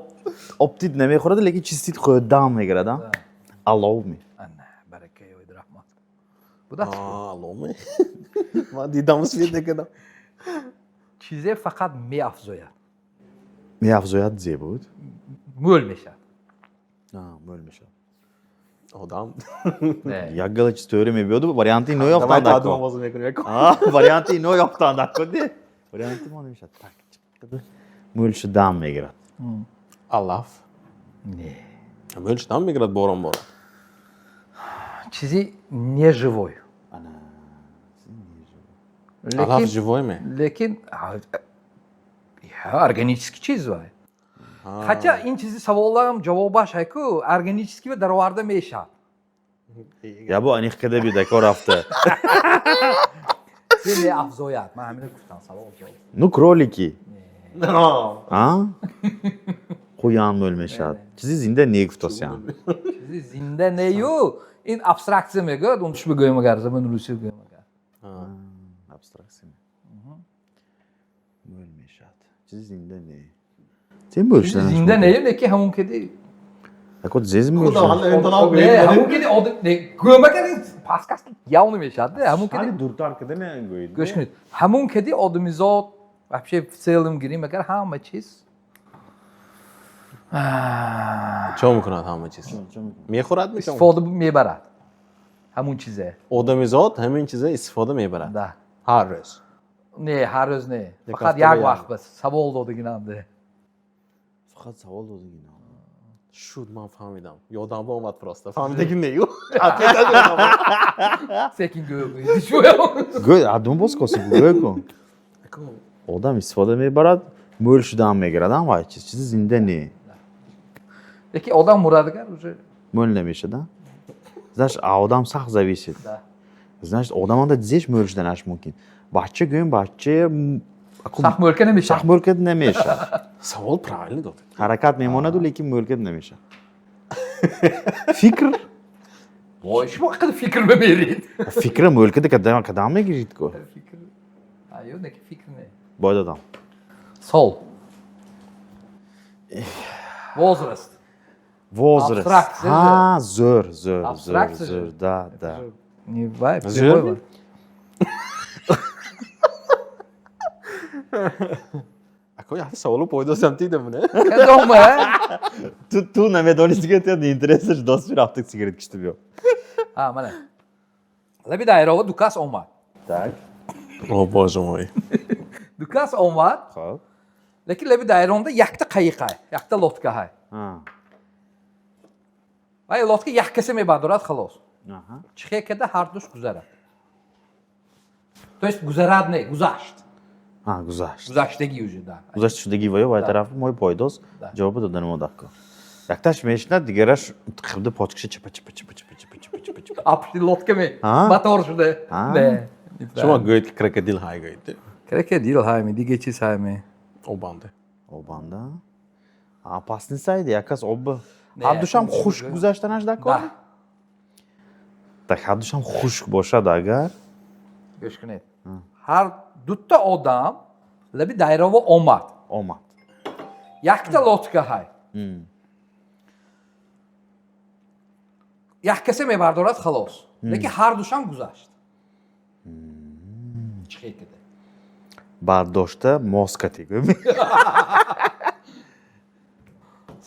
اپتید نمیخورد لیکن چیزی خودم میگیرد allow me نه برکه و رحمت بوده Aa, mı? Ma didamız bir de kadar. چیزی فقط می افزاید میافزاید زی بود مول میشه böyle میشه Adam. نه یک گل چیز توری میبیود وریانتی نو Давай یافتن tadım دکو olmasını bekliyorum. وریانتی نو یافتن دکو دی وریانتی ما نمیشه tak مولش دام میگیرد Allah. نه Mölçten mi girer boran boran? چیزی не живой Allah لیکن живой mi? لیکن органический چیز وای хотя این چیزی سوالم جوابش هست که органический و درآورده میشه یا بو انیخ کده بی دکو رفته می افزاید من همین گفتم سوال جواب نو کرولیکی No. ها خویان مول میشد چیزی زنده نیگفتاسیان چیزی زنده نیو این ابسترکت میگه اونش بگویم اگر زبان روسی بگویم اگر ابسترکسی مول میشد چیزی زنده نی تیم بولش چیزی زنده نیو نه که همون که دی اکو زیز مول Kuda hala önden al نه همون که دی نه گویم اگر پاسکاست یاونی میشد نه همون که دی دورتر کده نه گوید گوش کنید همون که دی آدمیزاد вообще в целом گیریم اگر همه چیز Çoğu mu kunat hamı çiz? Miye kurat mı çoğu? استفاده میبرد همون چیزه Odamizot hemen çize istifade mi yaparak? ده Her roz. نه هر روز نه یک فقط هفته یک به وقت بس سوال دادگیننده فقط سوال داده اینا Şud man fahmidam. Yodam bu olmadı prosta. Fahmidekin ne yok? سکین گوی شویم گوید ادون باز کسی گوید کن آدم استفاده میبرد مولش دام میگیرد هم وای چیزی زنده نی یکی آدم مرادگر уже مول نمیشه ده значит آدم سخت зависит да значит آدم анда زیش مولش دنش ممکن بچه گویم بچه سخت ملکه نمیشه سخت مولکت نمیشه Savol правильно dodi. حرکت میماند و لیکن مولکت نمیشه فکر وای شما قد فکر ببرید فکر مولکت کدام میگیرید کو فکر ایو نه که فکر نه باید آدم sol возраст возраст Абстракция же. ها зор Абстракция зор же. да да не вай Зер? Ako yani savolu poydo semtiydi mi ne? дома Tu na medoni sigaret ya da interesaš dosta bir haftalık sigaret içti bio. а мене леби дайрова дукас омад Tak. O bоже moj. дукас омад Xo'p. lekin lebi dayronda yakta qayiqa yakta lotka hay Ha. va lotka yakkasi mebadorat xolos Aha. чехекада har душ гузарад то есть гузарад не гузашт Ha güzel. гузаштаги уже да Güzel şuradaki vayo vay tarafı moy poydoz. Da. Cevabı da dönüm o dakika. Yaktaş meşne digeraş tıkırdı poçkışı çıpa. апши лодка ме А? мотор шуде А? не Şuma gayet krokodil hay gayet. крокодил хай ме диге чиз хай ме O bandı. O banda. Ha pasnisaydı yakas obba. Ne, Ha duşam yakın xush güzel. güzashtanаш dakika. да Tak ha duşam xush boshad agar. гӯш кунед ҳар дутта одам лаби дайрова омад Omad. якта лодка ҳай як касе мебардорад халос лекин ҳар душам гузашт чӣ кида Bardoshta moskati gumi.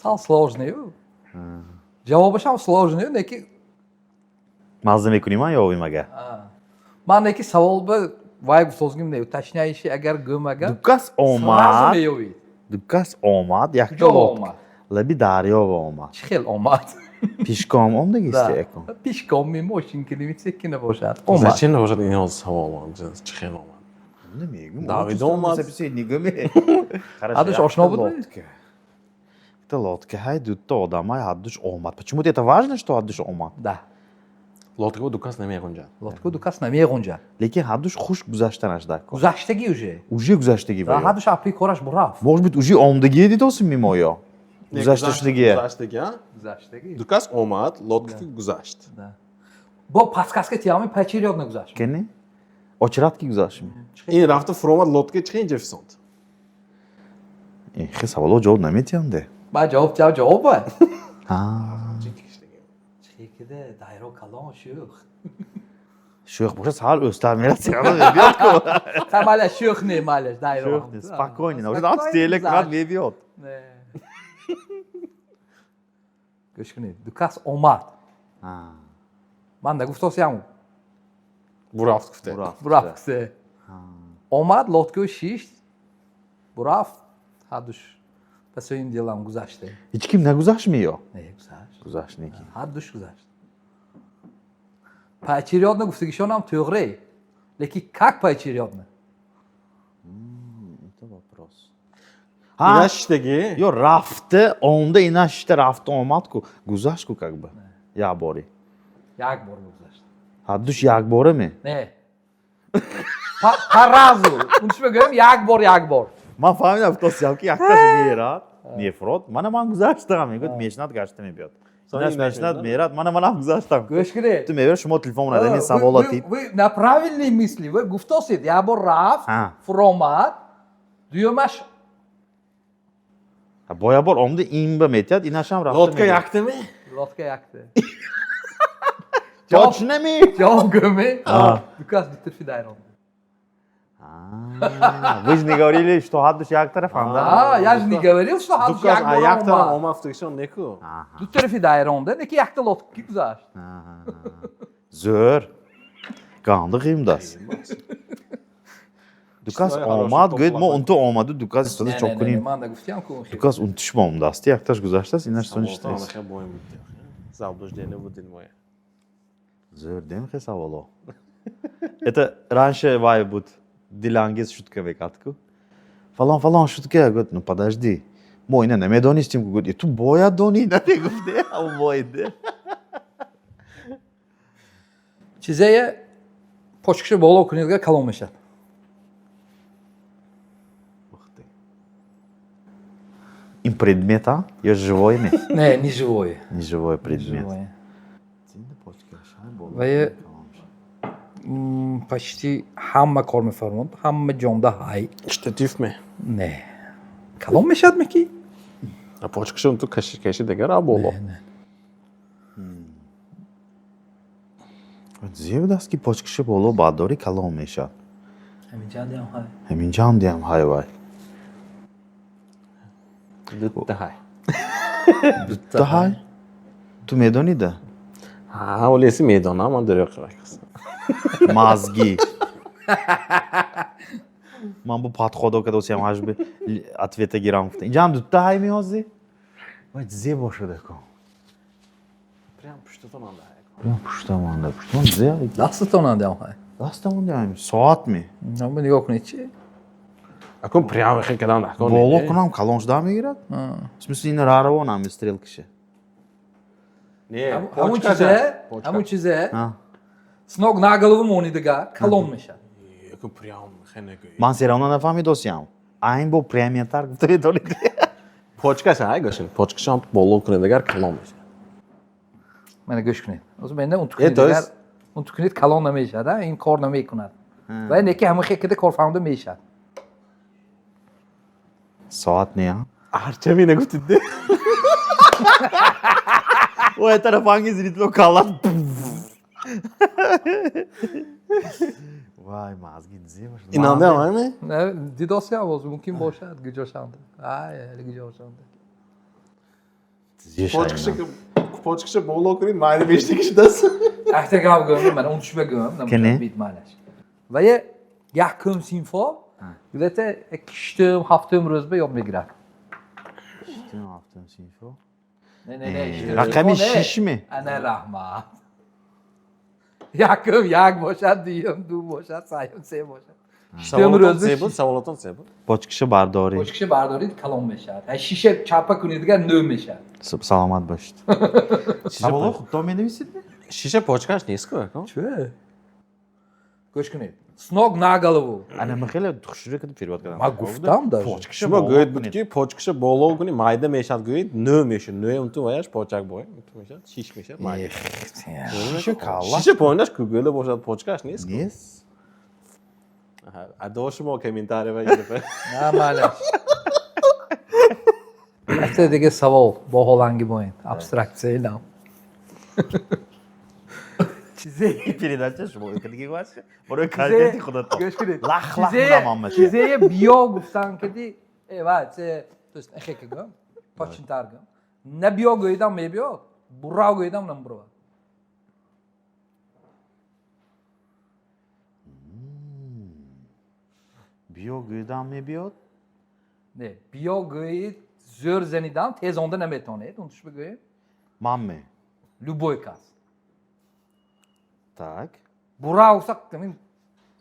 сал сложнаю ҷавобашам сложнаю неки Mazza mekunим ha yovim agar. ман неки савол ба вай гуфтозгим не ташняиши агар гӯмага Dukas сразу omad. меёвид Dukas omad yakta куҷо lodka. омад Labi daryo omad. чӣ хел омад Pishkom omdagiste ekon. пешком мошин килимит секина бошад омад Зачем ne boşad in yol savol var? Çıkın olmadı. Nimiga? Davidon var. Nigami. Hadush oshno будут? Это лодка, хай дутта одамай хаддуш омад. Почему это важно, что хаддуш омад? Да. Лодка bu dukas намегунжа. Лодку дукас намегунжа. Lekin хаддуш хуш гузаштан ашда. Гузаштаги уже. Уже гузаштаги Да, var. хадуш апли кораш бураф. Может быть, уже омдаги дидосын мимо ее. Гузашташтаги. Guzashtaga. Гузаштаги. Dukas omad, lodka guzasht. Да. Бо подсказка тями пачерёдна гузаш. Кени? Очратки гузашми. In rafta fromad lodka chqin jefsont. Хи савало жауап наметиянде. Ба жавоб ба. Чекиде дайро калон шух. Шух боша сал устар мерат сяна вебиот ко. Тамаля шух не маляш дайро. Шух не, спокойно. Уже там телек рад вебиот. Не. Гушкни, дукас омад. Ман да гуфтосям. Buravt kufte. Бураф се. Омад лодку шиш. Бураф хадуш. Пас ин делам гузаште. Hiç kim ne guzashmiyor? Не гузаш. Guzashniki. Хадуш гузашт. Пачерёдна гуфтагишон ам тугре. Леки как пачерёдна? Это вопрос. Inashtagi. Yo, rafte, onda inashte rafte omadku. Guzashku как бы. Я бори. Як бор гузашт. Хаддуш як боре ми? Не. Паразу. Уншме гем як бор. Man fahmidam, что сялки якташ мерат. Нефрот. Ман гузаштам. Мегут мешнат гашта мебиот. Наш мешнат мерат. Ман гузаштам. Гушкни. Ты мевер шумо телефон надани саволати. Вы на правильные мысли. Вы гуфтосит. Я бор раф. А. Фромат. Дюмаш. Боя бор omda imba metiyat inasham rafte. Lodka yaktı mı? Лодка яктı. Точно ми? Жав гъме. А. Дукас битър фидайрон. Вы же не говорили, что хаддуш як тарафам, да? Я же не говорил, что хадуш Dukas як ayakta бор омад. omad ftagishon neku. Битър фидайрон. Да, неки якта лодка гузашт. Zör. Gandı qimdas. Dukas omad gıd mo untu omadı Dukas istadı çok kunim. Man da гуфтям кун. Dukas untuşma omdastı yaktaş guzashtas inash sonishtas. Tamam, boyum bitti. Заблуждение будет мое. Zör dem хесавало. Это раньше вай бут Дилангез шутка векатку. Falan шутка, говорит, ну подожди. Мой не ме дони стимку, говорит, ту боя дони, да те гуфте, а бойде. Чизея почкши боло кунилга калон мешад. Им предмета, я живой ми. Не, не живое. Не живой предмет. Живое. Ve почти hamma kor mefarmond, hamma jonda hay. Штатив mi? Ne. Kalon meshad meki? A počkashon tu kashi degar abolo. Zevdaski počkše bolo badori kalon mešad. Hemin jandiyam hay. Hemin can diyem hay vay. Dahay. Dahay. Tu medoni da. Ha, olesi meydana ama dörek qilasiz. Мозги. Ман бу подходо когда усям аж бы ответа гирам. Инжам дутта хай миози. Вай зе боша дако. Прям pushtadan dahay. Прям пуштаманда. Пуштаман зе. Laston andiyam hay. Ластамон дяйм. Соат ми. Ama nigah kunid chi? Акон прям ихе кадан дахкон. Боло кунам калонш да мигират. В смысле ина рараво нам стрелкише. Не, Hamu chize. Snog na голову мони дега kalon meshad. Акон прям хенеге. Ман серавна на фами досям. Айн бо премиятар гуфтори доли. Počkas ay gashin. Počkashon bolo kune degar kalon. Mene göç kunid. O zaman bende Evet, untukunid degar untukunid kalon nameshad. In kor namekunad. Ve neki hamu khekede kor famda meshad. Soat ne ya? Arçevi ne gutidde? O e taraf hangisi ritmo kallat. Vay mazgi diye başladı. İnandı ama mı? Ne didosya oldu mümkün boşad gücoşandı. Ay öyle gücoşandı. Počkashe bolo kune mayne beşte kişidas. Ahte gav gömüm ben untuşma gömüm. Kene? Bitmalaş. Ve yakım sinfo. Gidete ekiştim haftam rozbe yok migrad. İşte haftam sinfo. Ne işte. Rakami şiş mi? Ana rahmat. Yakım yak boşad diyem du boşad sayım se boşad. Temir özü بود سوالاتون سه بود Pochkishi bardori. Ko'chkishi bardoriydi, kalon meshad. Shisha chappa kunadigan nö meshad. Salomat bo'lishdi. Savol xuddi meni deysizmi? شیشه پاچکش نیست که Chö. Go'sh kunaydi. Snog na голову. Ana men xeyli xushroq qilib feryod qilaman. Ma guftam даже. Pochkishi شما گوید بود که پاچکش بالا کنی مایده میشد گوید نو میشه نو اون تو وایش پاچک بای تو میشد شیش میشه مایده Shisha kalla. شیشه پایینش کوگله باشد پاچکش نیست Yes. ادا شما کامنتاری و یه Na malash. Bitta degan savol baholangi bo'yin. Abstraksiya e'lon. Чизея. Передача шмо книги ваши. Бора контенти худато. Go'sh kunaydi. Lach namam. Чизея биё гуфтан кеди. Ва, то есть эхекга. Починтарга. На биё гоидам мебиё. Бурав гоидам намбро. Biyo gıdam mı biyot? Ne, biё goid zo'r zenidan tez onda nametoned. Unutmuş bu goid. Mamme. Любой каз. Tak. Бурав сак, мен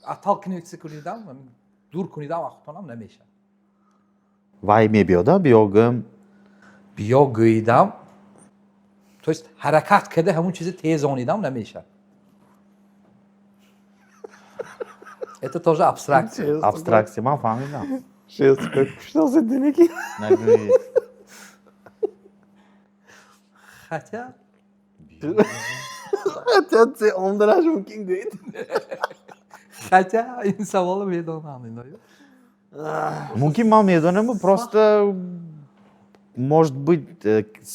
атал кинитси кунидам, мен дур кунидам ахтонам намеша. Vay mı biyoda? Biyogum. биё гоидам. То есть ҳаракат карда ҳамун чизи тезонидам намеша. Это тоже абстракция. Abstraksiya. Man fahmidim. شیست کشتا زدی کی Nagıy. Хотя حتی اندراش ممکن گوید Хотя این سوال میدونم اینا. Мумкин мам медонам просто может быть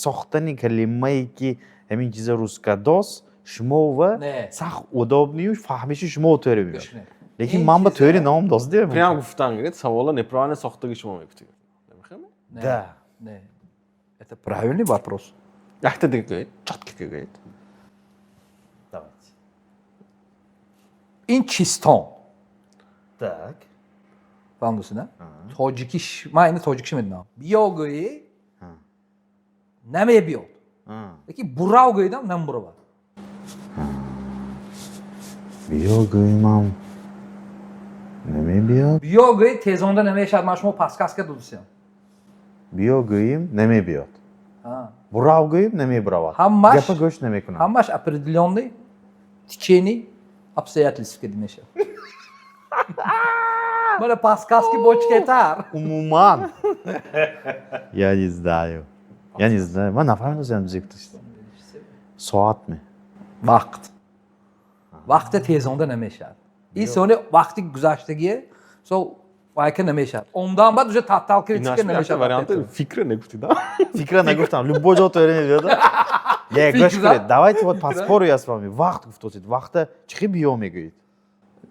сохтани калимаи ҳамин чиза рускадос шумова Не. сах удобнию фаҳмиши шумо тӯре меёд. Go'sh kunaydi. Лекин این ман ба چیزه- тӯри ном дозди. прям گفتن گرید سوالا неправильно ساختگی شما میگفتید نمیخوام Не, Да. не. Это правильный вопрос. یخت دیگه گوید چطور گوید Давайте. این چیستان. Так. فهمیدی نه؟ تاجیکیش، من اینو تاجیکیش میدونم. بیا گویی نمیاد. یکی براو گویدم نمیبره. Biyogıymam. Ne mi biyot? بیا گویی تیزونده نمیشد. من شما پاسکاس که دوستیم. Biyogıyım ne mi biyot? ها. Buravgıyım ne mi buravat? Hammash- Gapa göç ne mi kunam? Hammash определенный в течение обстоятельств кедимеша. Mana паскаски бочкетар. Umuman. Я не знаю. Я не знаю. Man nafahamda sen müzik. Saat mi? Vaqt. Vaqtda tezonda نمیشد. این سونه وقتی گذشتگیه سو وایکه نمیشد. Ondan بعد уже tattal kritik نمیشد. варианты фикры не гуфтид Fikra ne guftam? Любой жо тӯре мебиёд. Я гош Fikra? кунед. Давайте вот паспору я с вами. Вақт гуфтосид. Вақта чихи биё мегӯед?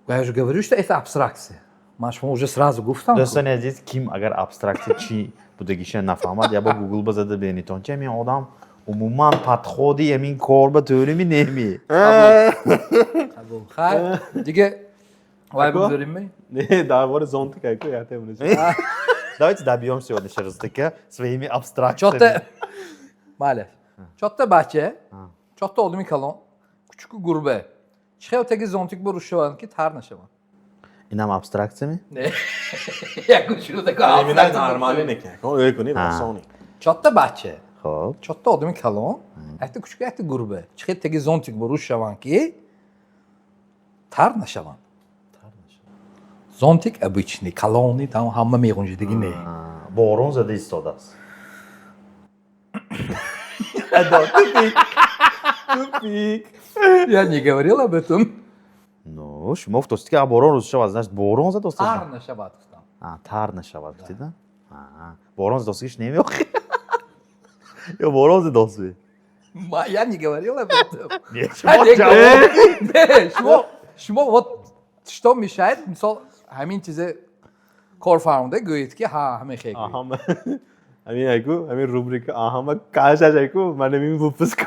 Я же говорю, что это абстракция. Man шумо уже сразу гуфтам. Дӯстони азиз, ким агар абстраксия чӣ будагиша нафаҳмад, я бо Google базада бенитон чи ҳамин одам умуман падходи ҳамин кор ба тӯри ми неми. Hayır. Dige vay bugذاریم ми? не дарбори зонтик айко ятемунеш Давайте добьёмся сегодня еще раз таки своими абстракциями. Чотта Maalesef. Чотта бача. Чотта одами калон. Кучук гурбе. Чихе отаги зонтик бо рушаванд ки тар нашаванд. Инам абстракциями? Не. Як учур така эмина нормали неке ой кунид осони Чотта бача. Xo'p. Чотта одами калон. Акта кучук акта гурбе. Чихе таги зонтик бо рушаванд ки тар нашаванд. Зонтик обычный, колонный, там ҳама меғунҷидагӣ не. Борон зада истодааст. тупик Я не говорил об этом. Ну, шумо гуфтосид ки борон рӯз шавад, значит борон зад остад. Тар нашавад гуфтам. Тар нашавад гуфтида? Борон зад остагиш немеохи. Ё борон зад осби. Я не говорил об этом. Не, шумо вот что мешает, мисол ҳамин чизе корфармонда гӯед ки ҳа ҳамин хел. аҳам ҳамин айку ҳамин рубрика аҳама кашаш айку ман ҳамин выпуск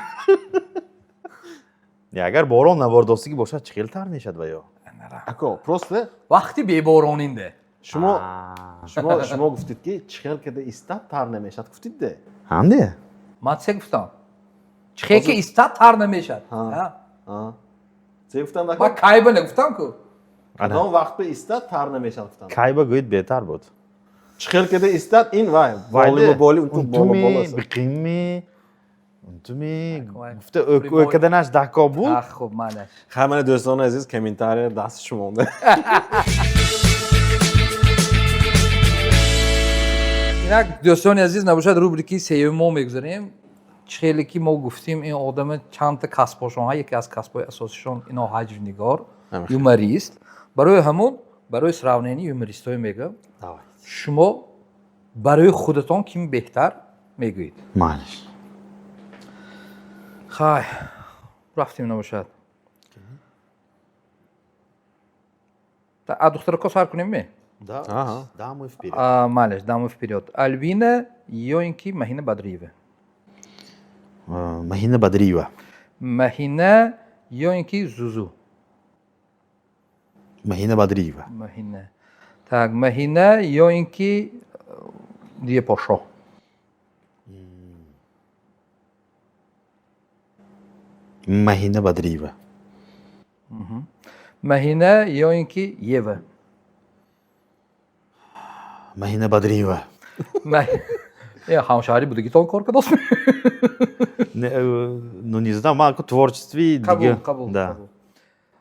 агар борон навардостагӣ бошад чӣ хел тар мешавад ва ё? ако просто вақти беборонинде. шумо гуфтид ки чӣ хел када истад тар намешавад гуфтид де Ҳанде? Ман се гуфтам. Чӣ хел ки истад тар намешавад. зе гуфтам Ман кайба нагуфтам ку. کدام وقت به استاد تر نمیشن گفتن کایبا گوید بهتر بود. چخیل که ده استاد این وای بالی و بالی اون تو بالا بالا بقیمی اونتومی وای. گفته اوکدنش دکا بود. آخ خب مالش. خیلی دوستان عزیز کامنتار دست شما مونده اینک دوستان عزیز نباشد روبریکی سیوم ما میگذاریم. خیلی که ما گفتیم این آدم چند تا کسبشون ها یکی از کسبای اساسیشون اینا حجم نگار یومریست برای همون برای سراونینی یومریستای میگم شما برای خودتون کیم بهتر میگویید مالش. خای رفتیم نباشد تا دختر کو سر کنیم می Да, да, мы вперед. معلش دامو вперед Альбина Йоинки Махина Бадриева Махина Бадриева. Махина Йоинки Зузу Махина Бадриева. Махина Так Махина Йоинки Дие Пошо Махина Бадриева. Махина Йоинки Ева Махина Бадриева. Хамшари буду гитон коркадос Ну не знаю, малко творчество. Кабул.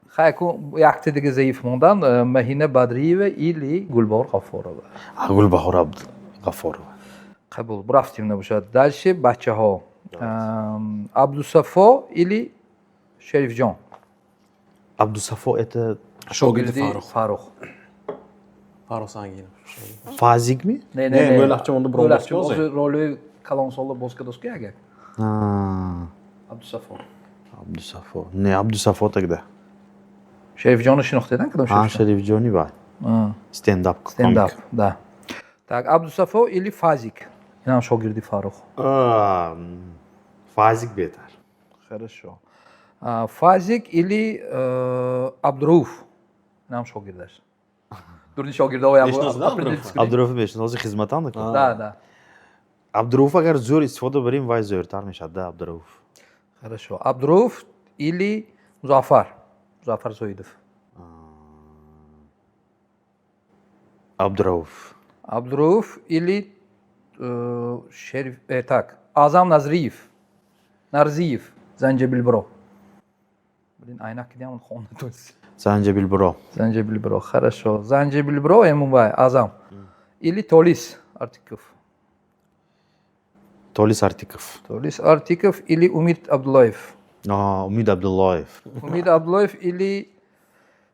Хайку якте диге заиф мондан Махина Бадриева или Гульбахор Ғафорова. Гульбахор Ғафорова. Кабул. Рафтим набошад. Дальше бачаҳо. Абдусафо или Шерифҷон. Абдусафо это Шогирди Фарух. Фарух Сангинов. Фазикми? Не, Мөлахчымонду бромбас Мөлахчымон роли калонсолда боскадоски агак. Абдусафо. Абдусафо. Не, Абдусафо тогда. Шерифҷонро шинохтедан кадом Шерифҷон? Шерифҷони бай. Стендап. Стендап, да. Так, Абдусафо или Фазик? Инам шогирди Фарух. Фазик бетар. Хорошо. Фазик или Абдурауф? Инам шогирдаш. Дурни шогирдавои Абдурауф бешнози хизматан докан. Да. Абдурауф агар зӯр истифода барем вай зӯртар мешавад. Да, Абдурауф. Хорошо. Абдурауф или Музаффар Зоидов? Абдурауф. Абдурауф или Шериф... Так, Азам Назриев. Нарзиев. Занжебилбро. Блин, айнак кидем он хонда тоис. Занжебилбро. Занжебилбро. Хорошо. Занжебилбро Эмунбай Азам. Или Толис Артиков. Толис Артиков. Толис Артиков или Умид Абдуллаев. Умид Абдуллаев. Умид Абдуллаев или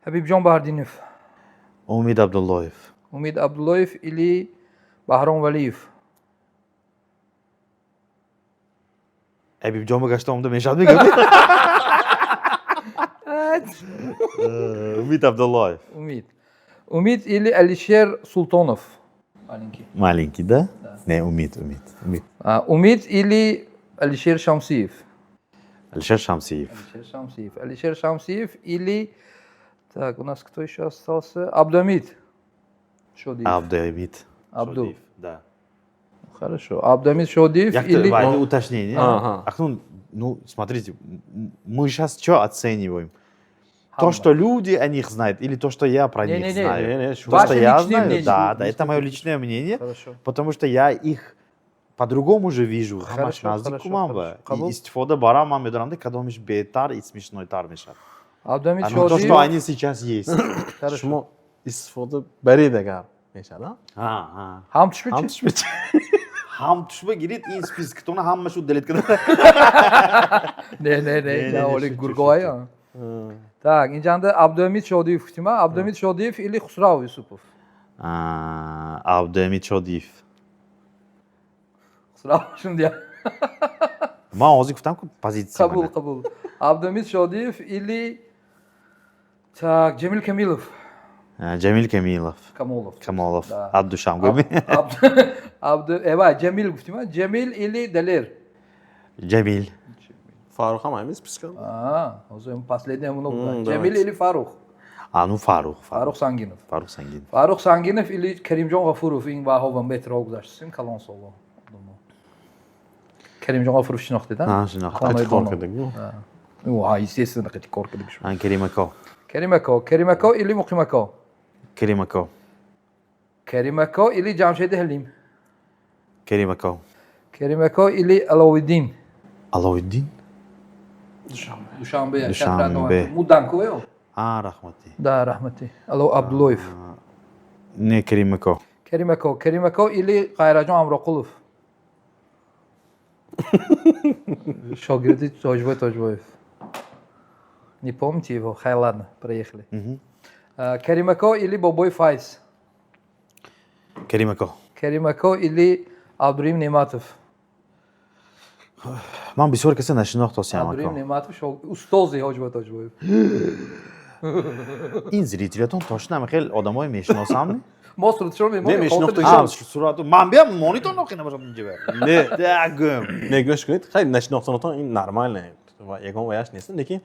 Хабибҷон Баҳардинов. Умид Абдуллаев. Умид Абдуллаев или Баҳром Валиев. Хабибҷон гашта омада мешавад мегӯям. Умид Абдуллаев. Умид или Алишер Султонов. Маленький, да? Не, Умид. Умид или Алишер Шамсиев. Алишер Шамсиев. Алишер Шамсиев или... Так, у нас кто еще остался? Абдуамид Шодиев. Абдуамид. Да. Хорошо. Абдуамид Шодиев или... Вайда уточнение. Ахнун, ну, смотрите, мы сейчас что оцениваем? То, что люди о них знают, или то, что я про них знаю? То, что я знаю, да, это мое личное мнение, потому что я их по-другому же вижу. Хамаш наздик кумам. И истифода барам мам медранды, когда миш бетар и смешной тар мешат. Абдуамид То, Шодиев. что они сейчас есть. شما استفاده برید اگر میشه نه؟ Хамтшвич. Хам тушба гирит и спискатона хаммашу делет када. Не, я Олег Гургоя. Так, инҷанда Абдуамид Шодиев гуфтим. Абдуамид Шодиев или Хусрав Юсупов. Абдуамид Шодиев. Хусрав шундия. Ман ҳозир гуфтам ки позитсия. Қабул. Абдуамид Шодиев или так, Джамил Камилов. Джамил Камилов. Камолов. Абдушам гуфтим. Джамил гуфтим. Джамил или Далер. Джамил. فاروق هم همیز پسکن озим последнему ногу. Джамил или Фарух. Ну Фарух. Фарух Сангинов. Фарух Сангинов или Каримҷон Ғафуров. Ин баҳовам беҳтарро гузаштем калон соло. Каримҷон Ғафуров шинохтедан? Шинохтам. Естественно, қати кор кардик. Керим Ако. Kerimako. Kerimako ili Muqimako. Kerimako. Kerimako ili Jamshid Halim. Kerimako. Kerimako ili Alawiddin. Alawiddin. Dushanbe. Dushanbe. Mudanko yo. Rahmati. Da rahmati. Alo Abdullayev. Ne Kerimako. Kerimako. Kerimako ili Qayrajon Amroqulov. Шогирди Tojboyev. Не помните его? Хай, ладно, проехали. Керимако или Бобой Файз? Kerimako. Керимако или Абдурим Нематов? Ман бисёр касе нашинохтосам Абдурим ако. Нематов устози Ҳоҷбой Tojboyev. Ин зрителятон точно хел одамой мешиносам. мо суратшро мемонем. А, сурат. Ман биам монитор нохина бошам инҷа бер. Не, Дагум. не гӯш кунед, хеле нашинохтанатон ин нормальне ва ягон ваяш нест, лекин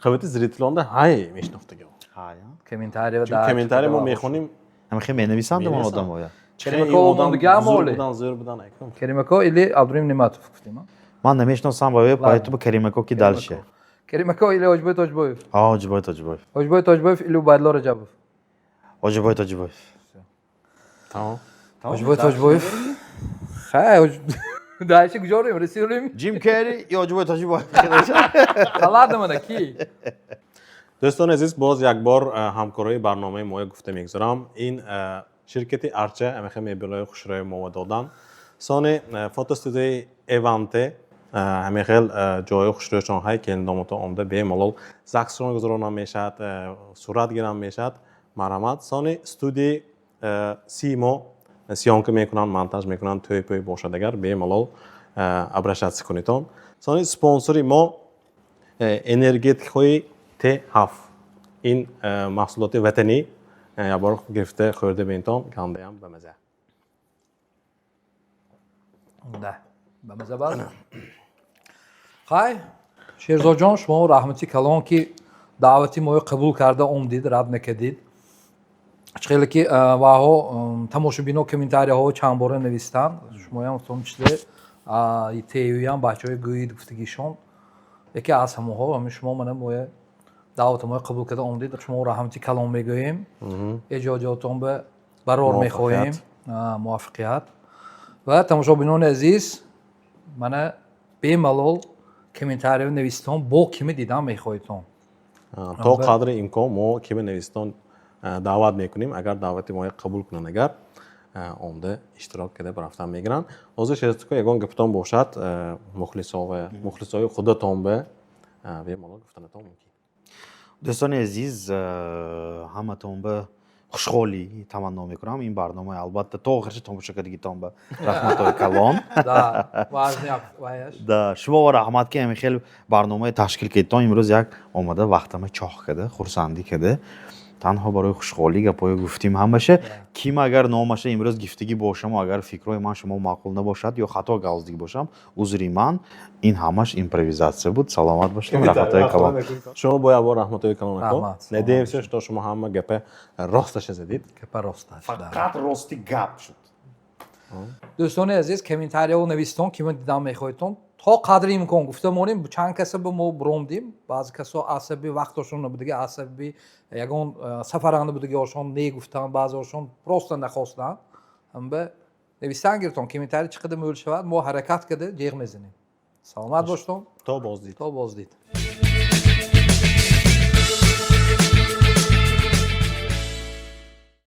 қабати зрителонда ҳай мешинохтагон. Ҳая. Комментария Чун комментария мо мехоним, Ҳам хел менависанд ман одамоя. Керимако зур будан айкам. Керимако или Абдурим Нематов гуфтем. Ман намешиносам ба поэтому Kerimako ки дальше. Керимако или Ҳоҷбой Tojboyev? Ҳоҷбой Tojboyev. Ҳоҷбой Tojboyev или Убайдулло Раҷабов? Ҳоҷбой Tojboyev. Тамом. Ҳоҷбой Tojboyev. Хай, дальше гуҷорем, расилем. Jim Carrey ё Ҳоҷбой Tojboyev. Халад мана ки? дӯстони азиз, боз як бор ҳамкории барномаи моя гуфта мегузорам. Ин ширкати Арча амеха мебелои хушрои мо додан. Сони фотостудияи Эванте ҳамехел ҷои хушрӯшон ҳай ки эндомото омда бемалол заксрон гузаронам мешавад, сурат гирам мешавад. Марҳамат. Сони студияи Симо сиёнка мекунанд, монтаж мекунанд, тӯй-пӯй бошад агар бемалол обращаться кунитон. Сони спонсори мо энергетикаҳои Т7. ин маҳсулоти ватанӣ якбор гирифта хӯрда бинтон кандаям ба маза. Да, ба маза бад. Хай, Шерзодҷон, шумо раҳмати калон ки даъвати моро қабул карда омдид, рад накардид. Хеле ки ваҳо тамошобино комментарияҳо чандбора навистанд. Шумоям в том числе теюям бачаҳои гӯид гуфтагишон. Яке аз ҳамаҳо ҳамин шумо мана моя даъвати моро қабул карда омдид. Шумо раҳмати калон мегӯем. эҷоҷотон ба барор мехоҳем. муваффақият. Ва тамошобинони азиз, мана бемалол комментарияҳо навистон бо киме дидан мехоҳедтон. то қадри имкон мо киме навистон даъват мекунем, агар даъвати моро қабул кунанд, агар омда иштирок карда барафтан мегиранд. ҳозир шерстуко ягон гуфтон бошад, мухлисои худатон ба бемалол гуфтанатон мумкин. дӯстони азиз, ҳаматон ба хушҳолӣ таманно мекунам. Ин барнома албатта то охирша тамошо кардагитон ба раҳматои калон. Да, шумо раҳмат ки ҳамин хел барномаи ташкил кардитон. имрӯз як омада вақтама чоҳ карда, хурсандӣ карда. танҳо барои хушҳолӣ гапҳое гуфтим ҳамаша. Ким агар номаша имрӯз гифтагӣ бошаму агар фикрҳои ман шумо маъқул набошад ё хато галздагӣ бошам, узри ман. Ин ҳамаш импровизатсия буд. Саломат бошед. раҳматои калон. шумо бо якбор раҳматои калон аком. Надеемся, что шумо ҳама гапа росташа задид. Гапа росташ. Фақат рости гап шуд. дӯстони азиз, комментарияҳо навистон киме дидан мехоҳедтон. то қадри имкон гуфта монем чанд каса ба мо бромдим. баъзе касо асаби вақтошон набудиги, асаби ягон сафаран набудиги ошон негуфтанд, баъзеошон просто нахостанд. ҳамба навистан гиртон комментария чӣ қадар мӯл шавад, мо ҳаракат карда ҷиғ мезанем. саломат боштон. то боздид. то боздид.